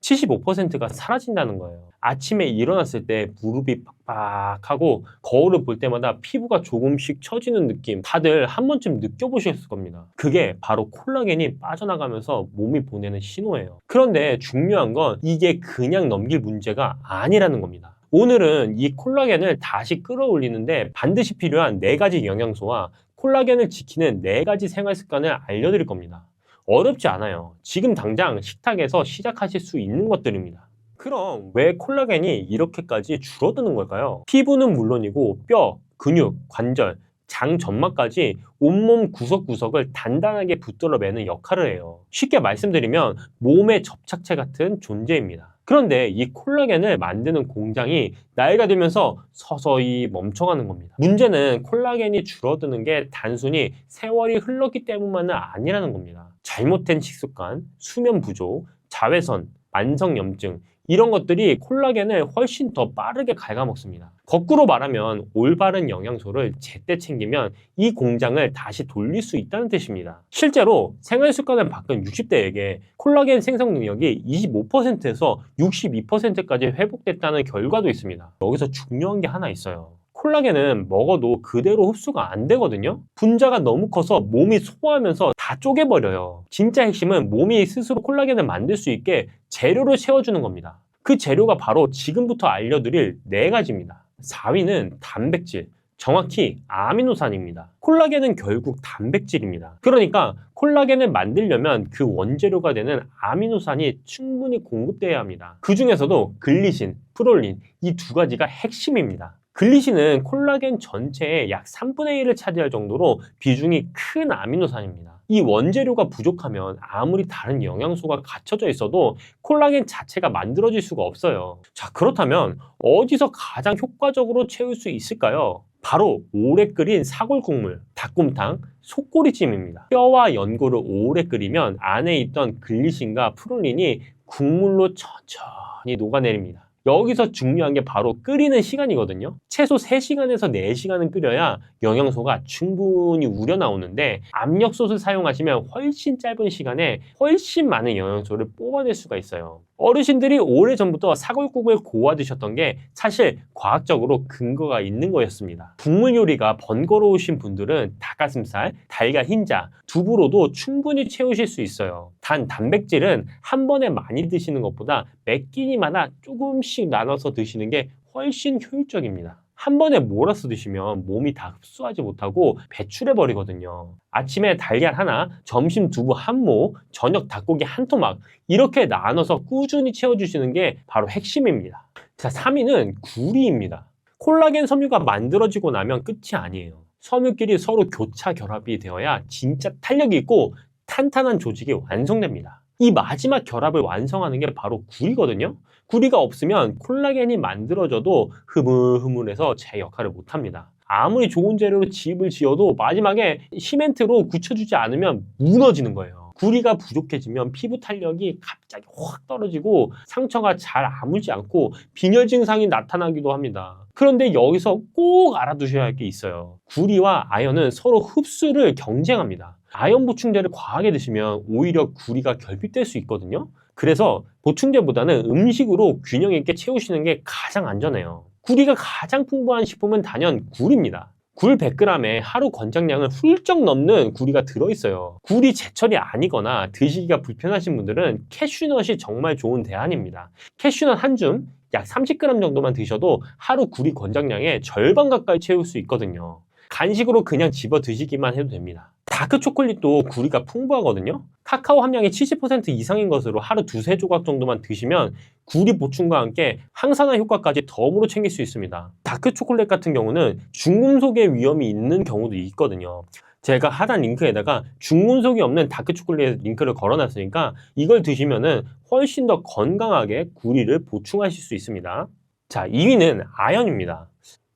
75%가 사라진다는 거예요. 아침에 일어났을 때 무릎이 빡빡하고 거울을 볼 때마다 피부가 조금씩 처지는 느낌, 다들 한 번쯤 느껴보셨을 겁니다. 그게 바로 콜라겐이 빠져나가면서 몸이 보내는 신호예요. 그런데 중요한 건 이게 그냥 넘길 문제가 아니라는 겁니다. 오늘은 이 콜라겐을 다시 끌어올리는데 반드시 필요한 4가지 영양소와 콜라겐을 지키는 4가지 생활 습관을 알려드릴 겁니다. 어렵지 않아요. 지금 당장 식탁에서 시작하실 수 있는 것들입니다. 그럼 왜 콜라겐이 이렇게까지 줄어드는 걸까요? 피부는 물론이고 뼈, 근육, 관절, 장 점막까지 온몸 구석구석을 단단하게 붙들어 매는 역할을 해요. 쉽게 말씀드리면 몸의 접착체 같은 존재입니다. 그런데 이 콜라겐을 만드는 공장이 나이가 들면서 서서히 멈춰가는 겁니다. 문제는 콜라겐이 줄어드는 게 단순히 세월이 흘렀기 때문만은 아니라는 겁니다. 잘못된 식습관, 수면 부족, 자외선, 만성염증, 이런 것들이 콜라겐을 훨씬 더 빠르게 갉아먹습니다. 거꾸로 말하면 올바른 영양소를 제때 챙기면 이 공장을 다시 돌릴 수 있다는 뜻입니다. 실제로 생활 습관을 바꾼 60대에게 콜라겐 생성 능력이 25%에서 62%까지 회복됐다는 결과도 있습니다. 여기서 중요한 게 하나 있어요. 콜라겐은 먹어도 그대로 흡수가 안 되거든요. 분자가 너무 커서 몸이 소화하면서 다 쪼개버려요. 진짜 핵심은 몸이 스스로 콜라겐을 만들 수 있게 재료를 채워주는 겁니다. 그 재료가 바로 지금부터 알려드릴 4가지입니다. 4위는 단백질, 정확히 아미노산입니다. 콜라겐은 결국 단백질입니다. 그러니까 콜라겐을 만들려면 그 원재료가 되는 아미노산이 충분히 공급돼야 합니다. 그 중에서도 글리신, 프롤린, 이 2가지가 핵심입니다. 글리신은 콜라겐 전체의 약 3분의 1을 차지할 정도로 비중이 큰 아미노산입니다. 이 원재료가 부족하면 아무리 다른 영양소가 갖춰져 있어도 콜라겐 자체가 만들어질 수가 없어요. 자, 그렇다면 어디서 가장 효과적으로 채울 수 있을까요? 바로 오래 끓인 사골 국물, 닭곰탕, 속꼬리찜입니다. 뼈와 연골을 오래 끓이면 안에 있던 글리신과 프롤린이 국물로 천천히 녹아내립니다. 여기서 중요한 게 바로 끓이는 시간이거든요. 최소 3시간에서 4시간은 끓여야 영양소가 충분히 우러나오는데 압력솥을 사용하시면 훨씬 짧은 시간에 훨씬 많은 영양소를 뽑아낼 수가 있어요. 어르신들이 오래전부터 사골국을 고아 드셨던 게 사실 과학적으로 근거가 있는 거였습니다. 국물 요리가 번거로우신 분들은 닭가슴살, 달걀 흰자, 두부로도 충분히 채우실 수 있어요. 단 단백질은 한 번에 많이 드시는 것보다 몇 끼니마다 조금씩 나눠서 드시는 게 훨씬 효율적입니다. 한 번에 몰아서 드시면 몸이 다 흡수하지 못하고 배출해 버리거든요. 아침에 달걀 하나, 점심 두부 한 모, 저녁 닭고기 한 토막 이렇게 나눠서 꾸준히 채워주시는 게 바로 핵심입니다. 자, 3위는 구리입니다. 콜라겐 섬유가 만들어지고 나면 끝이 아니에요. 섬유끼리 서로 교차 결합이 되어야 진짜 탄력이 있고 탄탄한 조직이 완성됩니다. 이 마지막 결합을 완성하는 게 바로 구리거든요. 구리가 없으면 콜라겐이 만들어져도 흐물흐물해서 제 역할을 못합니다. 아무리 좋은 재료로 집을 지어도 마지막에 시멘트로 굳혀주지 않으면 무너지는 거예요. 구리가 부족해지면 피부 탄력이 갑자기 확 떨어지고 상처가 잘 아물지 않고 빈혈 증상이 나타나기도 합니다. 그런데 여기서 꼭 알아두셔야 할 게 있어요. 구리와 아연은 서로 흡수를 경쟁합니다. 아연 보충제를 과하게 드시면 오히려 구리가 결핍될 수 있거든요. 그래서 보충제보다는 음식으로 균형 있게 채우시는 게 가장 안전해요. 구리가 가장 풍부한 식품은 단연 굴입니다. 굴 100g에 하루 권장량을 훌쩍 넘는 구리가 들어있어요. 굴이 제철이 아니거나 드시기가 불편하신 분들은 캐슈넛이 정말 좋은 대안입니다. 캐슈넛 한 줌 약 30g 정도만 드셔도 하루 구리 권장량의 절반 가까이 채울 수 있거든요. 간식으로 그냥 집어 드시기만 해도 됩니다. 다크 초콜릿도 구리가 풍부하거든요. 카카오 함량이 70% 이상인 것으로 하루 2~3조각 정도만 드시면 구리 보충과 함께 항산화 효과까지 덤으로 챙길 수 있습니다. 다크 초콜릿 같은 경우는 중금속의 위험이 있는 경우도 있거든요. 제가 하단 링크에다가 중금속이 없는 다크 초콜릿 링크를 걸어놨으니까 이걸 드시면은 훨씬 더 건강하게 구리를 보충하실 수 있습니다. 자, 2위는 아연입니다.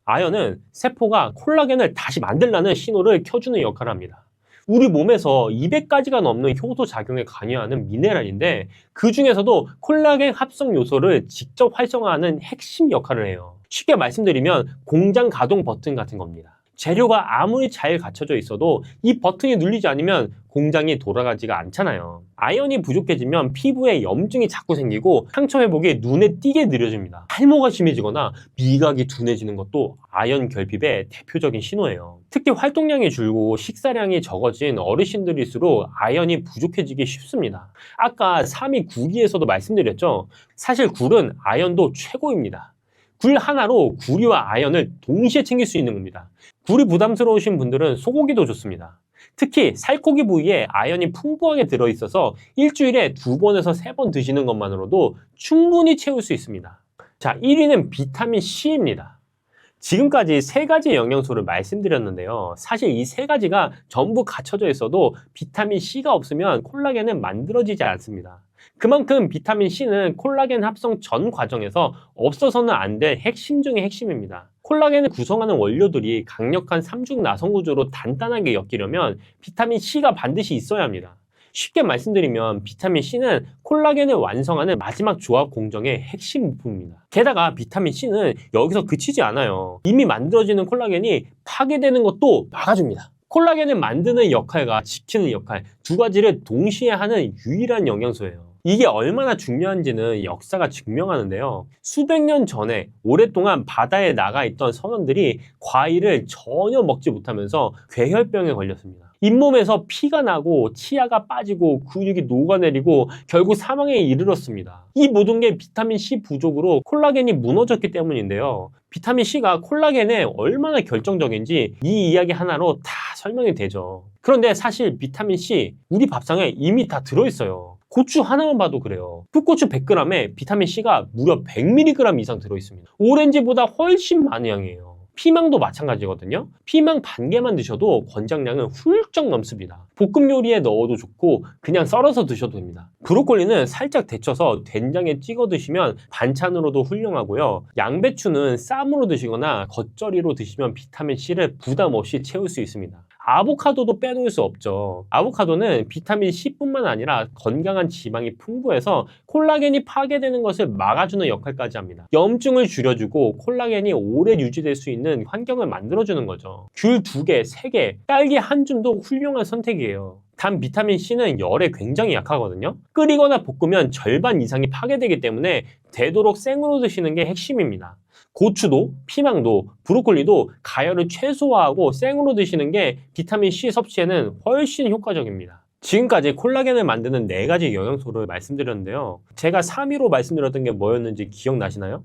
아연은 세포가 콜라겐을 다시 만들라는 신호를 켜주는 역할을 합니다. 우리 몸에서 200가지가 넘는 효소 작용에 관여하는 미네랄인데 그 중에서도 콜라겐 합성 요소를 직접 활성화하는 핵심 역할을 해요. 쉽게 말씀드리면 공장 가동 버튼 같은 겁니다. 재료가 아무리 잘 갖춰져 있어도 이 버튼이 눌리지 않으면 공장이 돌아가지가 않잖아요. 아연이 부족해지면 피부에 염증이 자꾸 생기고 상처 회복이 눈에 띄게 느려집니다. 탈모가 심해지거나 미각이 둔해지는 것도 아연 결핍의 대표적인 신호예요. 특히 활동량이 줄고 식사량이 적어진 어르신들일수록 아연이 부족해지기 쉽습니다. 아까 3위 구리에서도 말씀드렸죠. 사실 굴은 아연도 최고입니다. 굴 하나로 구리와 아연을 동시에 챙길 수 있는 겁니다. 굴이 부담스러우신 분들은 소고기도 좋습니다. 특히 살코기 부위에 아연이 풍부하게 들어있어서 일주일에 2번에서 3번 드시는 것만으로도 충분히 채울 수 있습니다. 자, 1위는 비타민 C입니다. 지금까지 3가지 영양소를 말씀드렸는데요. 사실 이 3가지가 전부 갖춰져 있어도 비타민 C가 없으면 콜라겐은 만들어지지 않습니다. 그만큼 비타민 C는 콜라겐 합성 전 과정에서 없어서는 안 될 핵심 중의 핵심입니다. 콜라겐을 구성하는 원료들이 강력한 삼중 나성 구조로 단단하게 엮이려면 비타민 C가 반드시 있어야 합니다. 쉽게 말씀드리면 비타민 C는 콜라겐을 완성하는 마지막 조합 공정의 핵심 부품입니다. 게다가 비타민 C는 여기서 그치지 않아요. 이미 만들어지는 콜라겐이 파괴되는 것도 막아줍니다. 콜라겐을 만드는 역할과 지키는 역할 두 가지를 동시에 하는 유일한 영양소예요. 이게 얼마나 중요한지는 역사가 증명하는데요. 수백 년 전에 오랫동안 바다에 나가 있던 선원들이 과일을 전혀 먹지 못하면서 괴혈병에 걸렸습니다. 잇몸에서 피가 나고 치아가 빠지고 근육이 녹아내리고 결국 사망에 이르렀습니다. 이 모든 게 비타민 C 부족으로 콜라겐이 무너졌기 때문인데요. 비타민 C가 콜라겐에 얼마나 결정적인지 이 이야기 하나로 다 설명이 되죠. 그런데 사실 비타민 C 우리 밥상에 이미 다 들어있어요. 고추 하나만 봐도 그래요. 풋고추 100g에 비타민 C가 무려 100mg 이상 들어있습니다. 오렌지보다 훨씬 많은 양이에요. 피망도 마찬가지거든요. 피망 반 개만 드셔도 권장량은 훌쩍 넘습니다. 볶음 요리에 넣어도 좋고 그냥 썰어서 드셔도 됩니다. 브로콜리는 살짝 데쳐서 된장에 찍어 드시면 반찬으로도 훌륭하고요. 양배추는 쌈으로 드시거나 겉절이로 드시면 비타민 C를 부담 없이 채울 수 있습니다. 아보카도도 빼놓을 수 없죠. 아보카도는 비타민 C뿐만 아니라 건강한 지방이 풍부해서 콜라겐이 파괴되는 것을 막아주는 역할까지 합니다. 염증을 줄여주고 콜라겐이 오래 유지될 수 있는 환경을 만들어주는 거죠. 귤 2개, 3개, 딸기 한 줌도 훌륭한 선택이에요. 단 비타민 C는 열에 굉장히 약하거든요. 끓이거나 볶으면 절반 이상이 파괴되기 때문에 되도록 생으로 드시는 게 핵심입니다. 고추도, 피망도, 브로콜리도 가열을 최소화하고 생으로 드시는 게 비타민 C 섭취에는 훨씬 효과적입니다. 지금까지 콜라겐을 만드는 4가지 영양소를 말씀드렸는데요. 제가 3위로 말씀드렸던 게 뭐였는지 기억나시나요?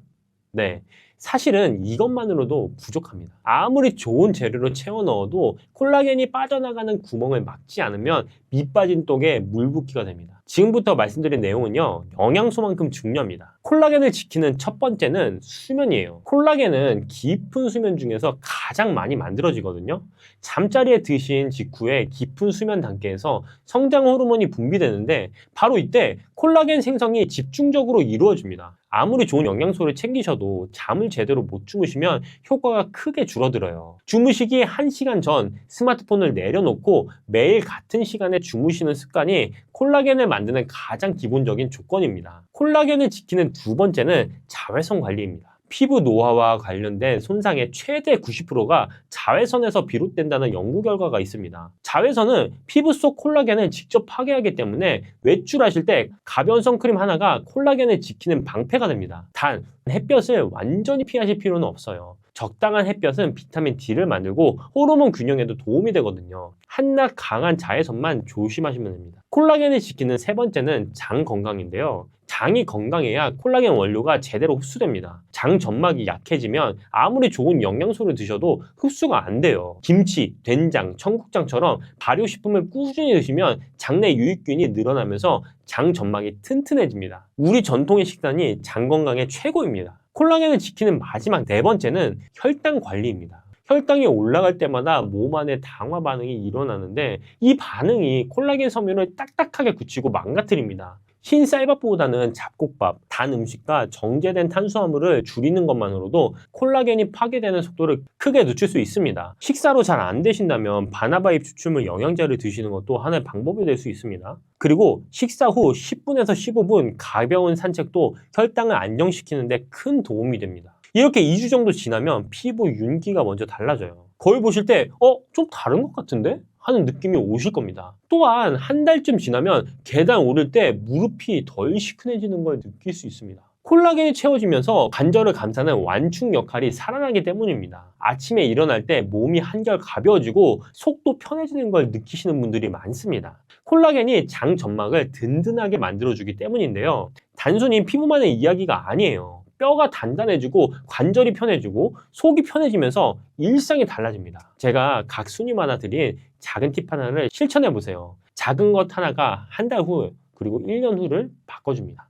네. 사실은 이것만으로도 부족합니다. 아무리 좋은 재료로 채워 넣어도 콜라겐이 빠져나가는 구멍을 막지 않으면 밑 빠진 떡에 물 붓기가 됩니다. 지금부터 말씀드린 내용은요, 영양소만큼 중요합니다. 콜라겐을 지키는 첫 번째는 수면이에요. 콜라겐은 깊은 수면 중에서 가장 많이 만들어지거든요. 잠자리에 드신 직후에 깊은 수면 단계에서 성장 호르몬이 분비되는데 바로 이때 콜라겐 생성이 집중적으로 이루어집니다. 아무리 좋은 영양소를 챙기셔도 잠을 제대로 못 주무시면 효과가 크게 줄어들어요. 주무시기 1시간 전 스마트폰을 내려놓고 매일 같은 시간에 주무시는 습관이 콜라겐을 만드는 가장 기본적인 조건입니다. 콜라겐을 지키는 2번째는 자외선 관리입니다. 피부 노화와 관련된 손상의 최대 90%가 자외선에서 비롯된다는 연구 결과가 있습니다. 자외선은 피부 속 콜라겐을 직접 파괴하기 때문에 외출하실 때 가벼운 선크림 하나가 콜라겐을 지키는 방패가 됩니다. 단, 햇볕을 완전히 피하실 필요는 없어요. 적당한 햇볕은 비타민 D를 만들고 호르몬 균형에도 도움이 되거든요. 한낮 강한 자외선만 조심하시면 됩니다. 콜라겐을 지키는 3번째는 장 건강인데요. 장이 건강해야 콜라겐 원료가 제대로 흡수됩니다. 장 점막이 약해지면 아무리 좋은 영양소를 드셔도 흡수가 안 돼요. 김치, 된장, 청국장처럼 발효식품을 꾸준히 드시면 장내 유익균이 늘어나면서 장 점막이 튼튼해집니다. 우리 전통의 식단이 장 건강에 최고입니다. 콜라겐을 지키는 마지막 4번째는 혈당 관리입니다. 혈당이 올라갈 때마다 몸 안에 당화 반응이 일어나는데 이 반응이 콜라겐 섬유를 딱딱하게 굳히고 망가뜨립니다. 흰 쌀밥보다는 잡곡밥, 단 음식과 정제된 탄수화물을 줄이는 것만으로도 콜라겐이 파괴되는 속도를 크게 늦출 수 있습니다. 식사로 잘 안 되신다면 바나바잎 추출물 영양제를 드시는 것도 하나의 방법이 될 수 있습니다. 그리고 식사 후 10분에서 15분 가벼운 산책도 혈당을 안정시키는 데 큰 도움이 됩니다. 이렇게 2주 정도 지나면 피부 윤기가 먼저 달라져요. 거울 보실 때 좀 다른 것 같은데? 하는 느낌이 오실 겁니다. 또한 한 달쯤 지나면 계단 오를 때 무릎이 덜 시큰해지는 걸 느낄 수 있습니다. 콜라겐이 채워지면서 관절을 감싸는 완충 역할이 살아나기 때문입니다. 아침에 일어날 때 몸이 한결 가벼워지고 속도 편해지는 걸 느끼시는 분들이 많습니다. 콜라겐이 장 점막을 든든하게 만들어주기 때문인데요. 단순히 피부만의 이야기가 아니에요. 뼈가 단단해지고 관절이 편해지고 속이 편해지면서 일상이 달라집니다. 제가 각 순위마다 드린 작은 팁 하나를 실천해 보세요. 작은 것 하나가 한 달 후 그리고 1년 후를 바꿔줍니다.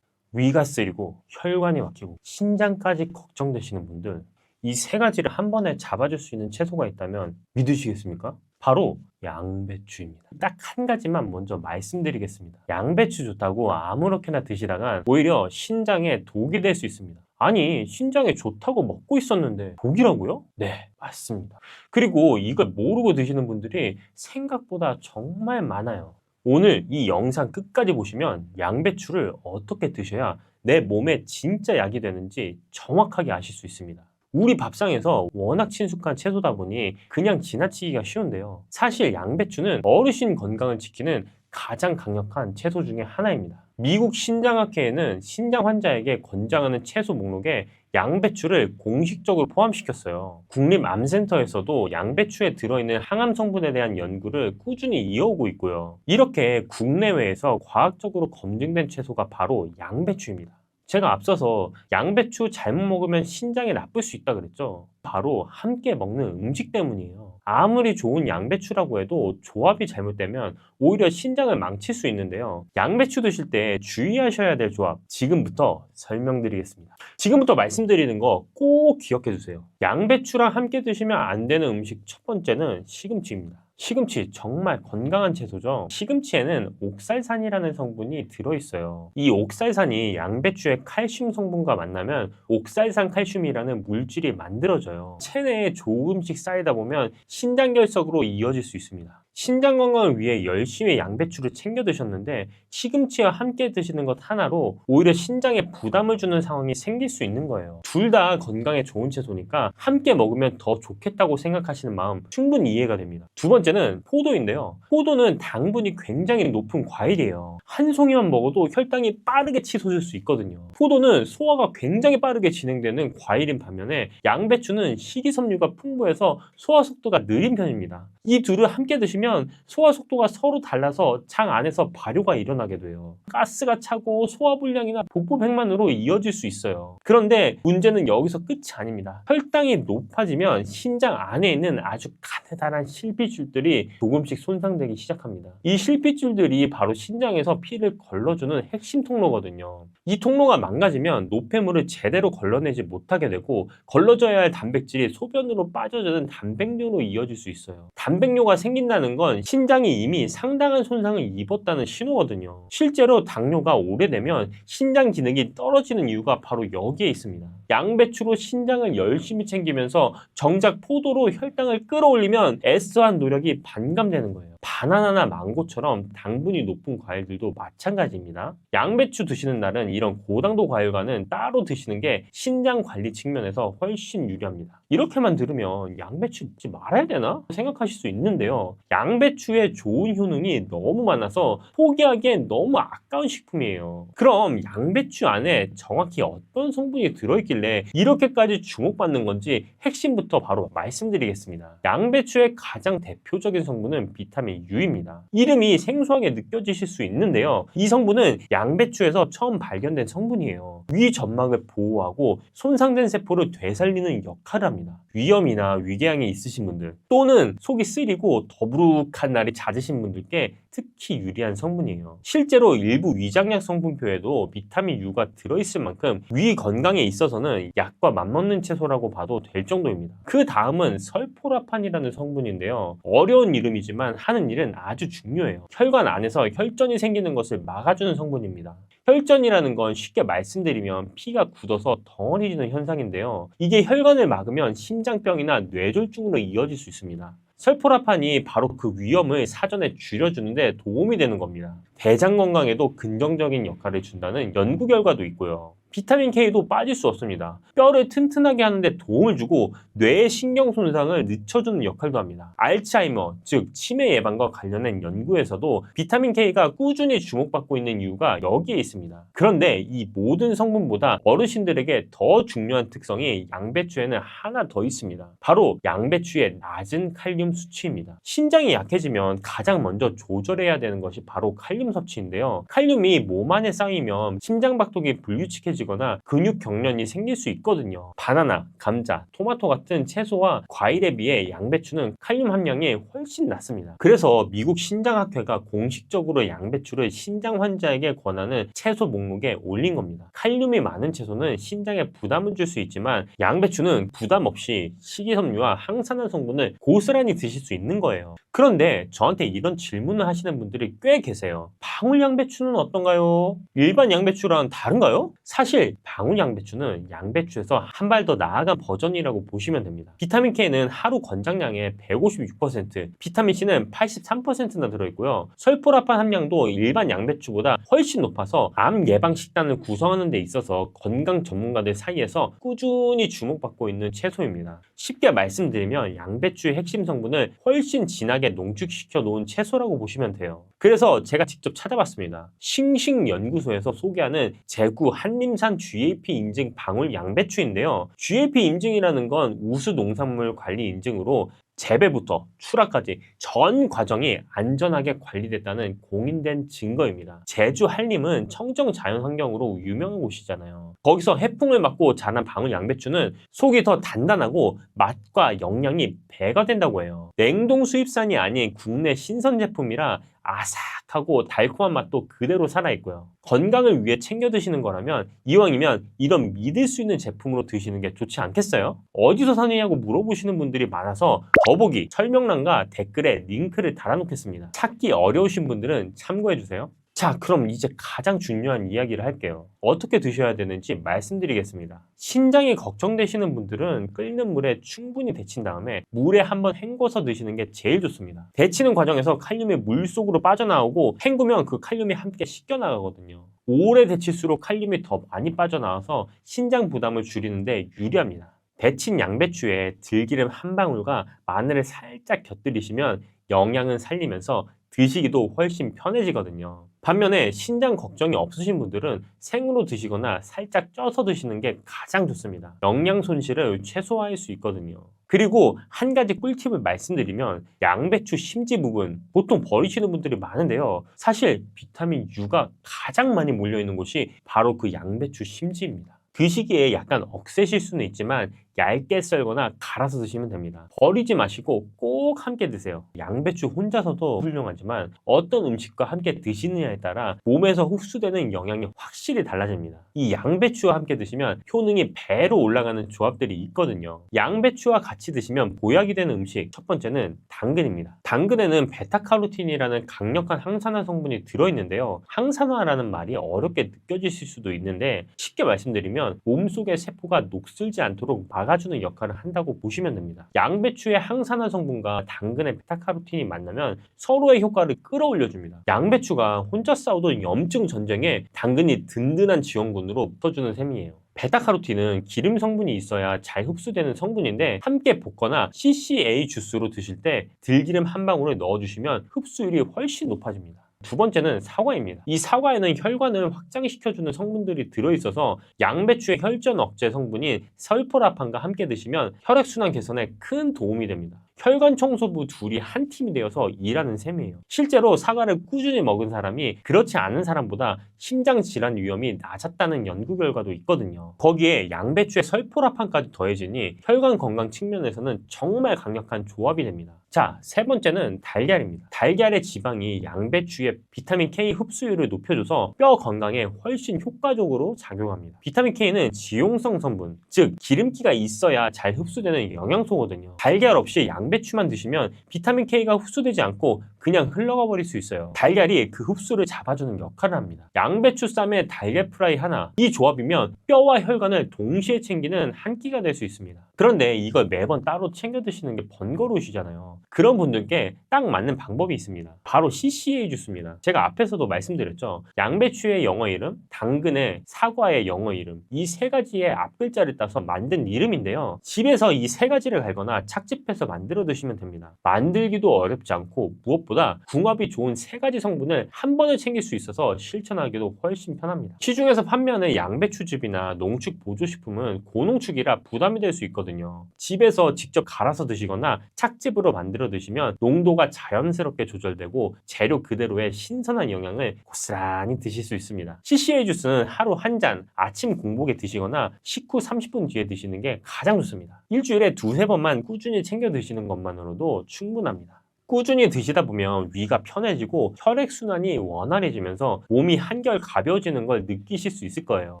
위가 쓰리고 혈관이 막히고 신장까지 걱정되시는 분들, 이 3가지를 한 번에 잡아줄 수 있는 채소가 있다면 믿으시겠습니까? 바로 양배추입니다. 딱 한 가지만 먼저 말씀드리겠습니다. 양배추 좋다고 아무렇게나 드시다간 오히려 신장에 독이 될 수 있습니다. 아니, 신장에 좋다고 먹고 있었는데 독이라고요? 네, 맞습니다. 그리고 이걸 모르고 드시는 분들이 생각보다 정말 많아요. 오늘 이 영상 끝까지 보시면 양배추를 어떻게 드셔야 내 몸에 진짜 약이 되는지 정확하게 아실 수 있습니다. 우리 밥상에서 워낙 친숙한 채소다 보니 그냥 지나치기가 쉬운데요. 사실 양배추는 어르신 건강을 지키는 가장 강력한 채소 중에 하나입니다. 미국 신장학회에는 신장 환자에게 권장하는 채소 목록에 양배추를 공식적으로 포함시켰어요. 국립암센터에서도 양배추에 들어있는 항암 성분에 대한 연구를 꾸준히 이어오고 있고요. 이렇게 국내외에서 과학적으로 검증된 채소가 바로 양배추입니다. 제가 앞서서 양배추 잘못 먹으면 신장에 나쁠 수 있다 그랬죠. 바로 함께 먹는 음식 때문이에요. 아무리 좋은 양배추라고 해도 조합이 잘못되면 오히려 신장을 망칠 수 있는데요. 양배추 드실 때 주의하셔야 될 조합 지금부터 설명드리겠습니다. 지금부터 말씀드리는 거 꼭 기억해 주세요. 양배추랑 함께 드시면 안 되는 음식 첫 번째는 시금치입니다. 시금치 정말 건강한 채소죠. 시금치에는 옥살산이라는 성분이 들어있어요. 이 옥살산이 양배추의 칼슘 성분과 만나면 옥살산 칼슘이라는 물질이 만들어져요. 체내에 조금씩 쌓이다 보면 신장결석으로 이어질 수 있습니다. 신장 건강을 위해 열심히 양배추를 챙겨 드셨는데 시금치와 함께 드시는 것 하나로 오히려 신장에 부담을 주는 상황이 생길 수 있는 거예요. 둘 다 건강에 좋은 채소니까 함께 먹으면 더 좋겠다고 생각하시는 마음 충분히 이해가 됩니다. 두 번째는 포도인데요. 포도는 당분이 굉장히 높은 과일이에요. 한 송이만 먹어도 혈당이 빠르게 치솟을 수 있거든요. 포도는 소화가 굉장히 빠르게 진행되는 과일인 반면에 양배추는 식이섬유가 풍부해서 소화 속도가 느린 편입니다. 이 둘을 함께 드시면 소화 속도가 서로 달라서 장 안에서 발효가 일어나게 돼요. 가스가 차고 소화불량이나 복부백만으로 이어질 수 있어요. 그런데 문제는 여기서 끝이 아닙니다. 혈당이 높아지면 신장 안에 있는 아주 가느다란 실핏줄들이 조금씩 손상되기 시작합니다. 이 실핏줄들이 바로 신장에서 피를 걸러주는 핵심 통로거든요. 이 통로가 망가지면 노폐물을 제대로 걸러내지 못하게 되고 걸러져야 할 단백질이 소변으로 빠져드는 단백뇨로 이어질 수 있어요. 단백뇨가 생긴다는 건 신장이 이미 상당한 손상을 입었다는 신호거든요. 실제로 당뇨가 오래되면 신장 기능이 떨어지는 이유가 바로 여기에 있습니다. 양배추로 신장을 열심히 챙기면서 정작 포도로 혈당을 끌어올리면 애써한 노력이 반감되는 거예요. 바나나나 망고처럼 당분이 높은 과일들도 마찬가지입니다. 양배추 드시는 날은 이런 고당도 과일과는 따로 드시는 게 신장 관리 측면에서 훨씬 유리합니다. 이렇게만 들으면 양배추 먹지 말아야 되나? 생각하실 수 있는데요. 양배추의 좋은 효능이 너무 많아서 포기하기엔 너무 아까운 식품이에요. 그럼 양배추 안에 정확히 어떤 성분이 들어있길래 이렇게까지 주목받는 건지 핵심부터 바로 말씀드리겠습니다. 양배추의 가장 대표적인 성분은 비타민 U입니다. 이름이 생소하게 느껴지실 수 있는데요. 이 성분은 양배추에서 처음 발견된 성분이에요. 위 점막을 보호하고 손상된 세포를 되살리는 역할을 합니다. 위염이나 위궤양이 있으신 분들 또는 속이 쓰리고 더부룩한 날이 잦으신 분들께 특히 유리한 성분이에요. 실제로 일부 위장약 성분표에도 비타민 U가 들어있을 만큼 위 건강에 있어서는 약과 맞먹는 채소라고 봐도 될 정도입니다. 그 다음은 설포라판이라는 성분인데요. 어려운 이름이지만 하는 일은 아주 중요해요. 혈관 안에서 혈전이 생기는 것을 막아주는 성분입니다. 혈전이라는 건 쉽게 말씀드리면 피가 굳어서 덩어리지는 현상인데요. 이게 혈관을 막으면 심장병이나 뇌졸중으로 이어질 수 있습니다. 설포라판이 바로 그 위험을 사전에 줄여주는데 도움이 되는 겁니다. 대장 건강에도 긍정적인 역할을 준다는 연구 결과도 있고요. 비타민 K도 빠질 수 없습니다. 뼈를 튼튼하게 하는데 도움을 주고 뇌의 신경 손상을 늦춰주는 역할도 합니다. 알츠하이머, 즉 치매 예방과 관련된 연구에서도 비타민 K가 꾸준히 주목받고 있는 이유가 여기에 있습니다. 그런데 이 모든 성분보다 어르신들에게 더 중요한 특성이 양배추에는 하나 더 있습니다. 바로 양배추의 낮은 칼륨 수치입니다. 신장이 약해지면 가장 먼저 조절해야 되는 것이 바로 칼륨 섭취인데요. 칼륨이 몸 안에 쌓이면 심장박동이 불규칙해지고 근육 경련이 생길 수 있거든요. 바나나, 감자, 토마토 같은 채소와 과일에 비해 양배추는 칼륨 함량이 훨씬 낮습니다. 그래서 미국 신장학회가 공식적으로 양배추를 신장 환자에게 권하는 채소 목록에 올린 겁니다. 칼륨이 많은 채소는 신장에 부담을 줄 수 있지만 양배추는 부담 없이 식이섬유와 항산화 성분을 고스란히 드실 수 있는 거예요. 그런데 저한테 이런 질문을 하시는 분들이 꽤 계세요. 방울 양배추는 어떤가요? 일반 양배추랑 다른가요? 사실 방울 양배추는 양배추에서 한 발 더 나아간 버전이라고 보시면 됩니다. 비타민 K는 하루 권장량의 156%, 비타민 C는 83%나 들어있고요. 설포라판 함량도 일반 양배추보다 훨씬 높아서 암 예방 식단을 구성하는 데 있어서 건강 전문가들 사이에서 꾸준히 주목받고 있는 채소입니다. 쉽게 말씀드리면 양배추의 핵심 성분을 훨씬 진하게 농축시켜 놓은 채소라고 보시면 돼요. 그래서 제가 직접 찾아봤습니다. 싱싱연구소에서 소개하는 제구 한림산 GAP 인증 방울 양배추인데요. GAP 인증이라는 건 우수농산물 관리 인증으로 재배부터 출하까지 전 과정이 안전하게 관리됐다는 공인된 증거입니다. 제주 한림은 청정 자연환경으로 유명한 곳이잖아요. 거기서 해풍을 맞고 자란 방울 양배추는 속이 더 단단하고 맛과 영양이 배가 된다고 해요. 냉동 수입산이 아닌 국내 신선 제품이라 아삭하고 달콤한 맛도 그대로 살아있고요. 건강을 위해 챙겨 드시는 거라면 이왕이면 이런 믿을 수 있는 제품으로 드시는 게 좋지 않겠어요? 어디서 사느냐고 물어보시는 분들이 많아서 더보기 설명란과 댓글에 링크를 달아놓겠습니다. 찾기 어려우신 분들은 참고해주세요. 자, 그럼 이제 가장 중요한 이야기를 할게요. 어떻게 드셔야 되는지 말씀드리겠습니다. 신장이 걱정되시는 분들은 끓는 물에 충분히 데친 다음에 물에 한번 헹궈서 드시는 게 제일 좋습니다. 데치는 과정에서 칼륨이 물속으로 빠져나오고 헹구면 그 칼륨이 함께 씻겨나가거든요. 오래 데칠수록 칼륨이 더 많이 빠져나와서 신장 부담을 줄이는데 유리합니다. 데친 양배추에 들기름 한 방울과 마늘을 살짝 곁들이시면 영양은 살리면서 드시기도 훨씬 편해지거든요. 반면에 신장 걱정이 없으신 분들은 생으로 드시거나 살짝 쪄서 드시는 게 가장 좋습니다. 영양 손실을 최소화할 수 있거든요. 그리고 한 가지 꿀팁을 말씀드리면 양배추 심지 부분 보통 버리시는 분들이 많은데요. 사실 비타민 U가 가장 많이 몰려있는 곳이 바로 그 양배추 심지입니다. 드시기에 약간 억세실 수는 있지만 얇게 썰거나 갈아서 드시면 됩니다. 버리지 마시고 꼭 함께 드세요. 양배추 혼자서도 훌륭하지만 어떤 음식과 함께 드시느냐에 따라 몸에서 흡수되는 영양이 확실히 달라집니다. 이 양배추와 함께 드시면 효능이 배로 올라가는 조합들이 있거든요. 양배추와 같이 드시면 보약이 되는 음식 첫 번째는 당근입니다. 당근에는 베타카로틴이라는 강력한 항산화 성분이 들어있는데요. 항산화라는 말이 어렵게 느껴지실 수도 있는데 쉽게 말씀드리면 몸속의 세포가 녹슬지 않도록 막아주는 역할을 한다고 보시면 됩니다. 양배추의 항산화 성분과 당근의 베타카로틴이 만나면 서로의 효과를 끌어올려줍니다. 양배추가 혼자 싸우던 염증 전쟁에 당근이 든든한 지원군으로 붙어주는 셈이에요. 베타카로틴은 기름 성분이 있어야 잘 흡수되는 성분인데 함께 볶거나 CCA 주스로 드실 때 들기름 한 방울을 넣어주시면 흡수율이 훨씬 높아집니다. 두 번째는 사과입니다. 이 사과에는 혈관을 확장시켜주는 성분들이 들어있어서 양배추의 혈전 억제 성분인 설포라판과 함께 드시면 혈액순환 개선에 큰 도움이 됩니다. 혈관 청소부 둘이 한 팀이 되어서 일하는 셈이에요. 실제로 사과를 꾸준히 먹은 사람이 그렇지 않은 사람보다 심장 질환 위험이 낮았다는 연구 결과도 있거든요. 거기에 양배추의 설포라판까지 더해지니 혈관 건강 측면에서는 정말 강력한 조합이 됩니다. 자, 세 번째는 달걀입니다. 달걀의 지방이 양배추의 비타민 K 흡수율을 높여줘서 뼈 건강에 훨씬 효과적으로 작용합니다. 비타민 K는 지용성 성분, 즉 기름기가 있어야 잘 흡수되는 영양소거든요. 달걀 없이 양배추만 드시면 비타민 K가 흡수되지 않고 그냥 흘러가 버릴 수 있어요. 달걀이 그 흡수를 잡아주는 역할을 합니다. 양배추 쌈에 달걀 프라이 하나, 이 조합이면 뼈와 혈관을 동시에 챙기는 한 끼가 될 수 있습니다. 그런데 이걸 매번 따로 챙겨 드시는 게 번거로우시잖아요. 그런 분들께 딱 맞는 방법이 있습니다. 바로 CCA 주스입니다. 제가 앞에서도 말씀드렸죠. 양배추의 영어 이름, 당근의 사과의 영어 이름, 이 세 가지의 앞글자를 따서 만든 이름인데요. 집에서 이 세 가지를 갈거나 착집해서 만들어 드시면 됩니다. 만들기도 어렵지 않고 무엇보다 궁합이 좋은 세 가지 성분을 한 번에 챙길 수 있어서 실천하기도 훨씬 편합니다. 시중에서 판매하는 양배추즙이나 농축 보조식품은 고농축이라 부담이 될 수 있거든요. 집에서 직접 갈아서 드시거나 착즙으로 만들어 드시면 농도가 자연스럽게 조절되고 재료 그대로의 신선한 영양을 고스란히 드실 수 있습니다. CCA 주스는 하루 한 잔 아침 공복에 드시거나 식후 30분 뒤에 드시는 게 가장 좋습니다. 일주일에 두세 번만 꾸준히 챙겨 드시는 것만으로도 충분합니다. 꾸준히 드시다 보면 위가 편해지고 혈액순환이 원활해지면서 몸이 한결 가벼워지는 걸 느끼실 수 있을 거예요.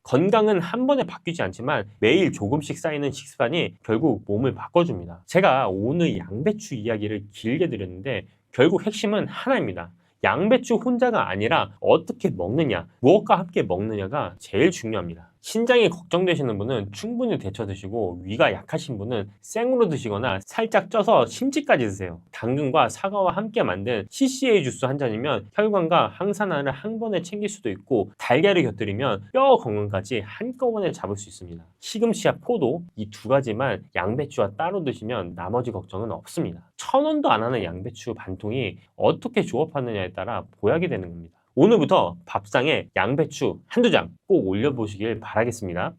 건강은 한 번에 바뀌지 않지만 매일 조금씩 쌓이는 식습관이 결국 몸을 바꿔줍니다. 제가 오늘 양배추 이야기를 길게 드렸는데 결국 핵심은 하나입니다. 양배추 혼자가 아니라 어떻게 먹느냐, 무엇과 함께 먹느냐가 제일 중요합니다. 신장이 걱정되시는 분은 충분히 데쳐 드시고 위가 약하신 분은 생으로 드시거나 살짝 쪄서 심지까지 드세요. 당근과 사과와 함께 만든 CCA 주스 한 잔이면 혈관과 항산화를 한 번에 챙길 수도 있고 달걀을 곁들이면 뼈 건강까지 한꺼번에 잡을 수 있습니다. 시금치와 포도 이 두 가지만 양배추와 따로 드시면 나머지 걱정은 없습니다. 1,000원도 안 하는 양배추 반 통이 어떻게 조합하느냐에 따라 보약이 되는 겁니다. 오늘부터 밥상에 양배추 한두 장 꼭 올려보시길 바라겠습니다.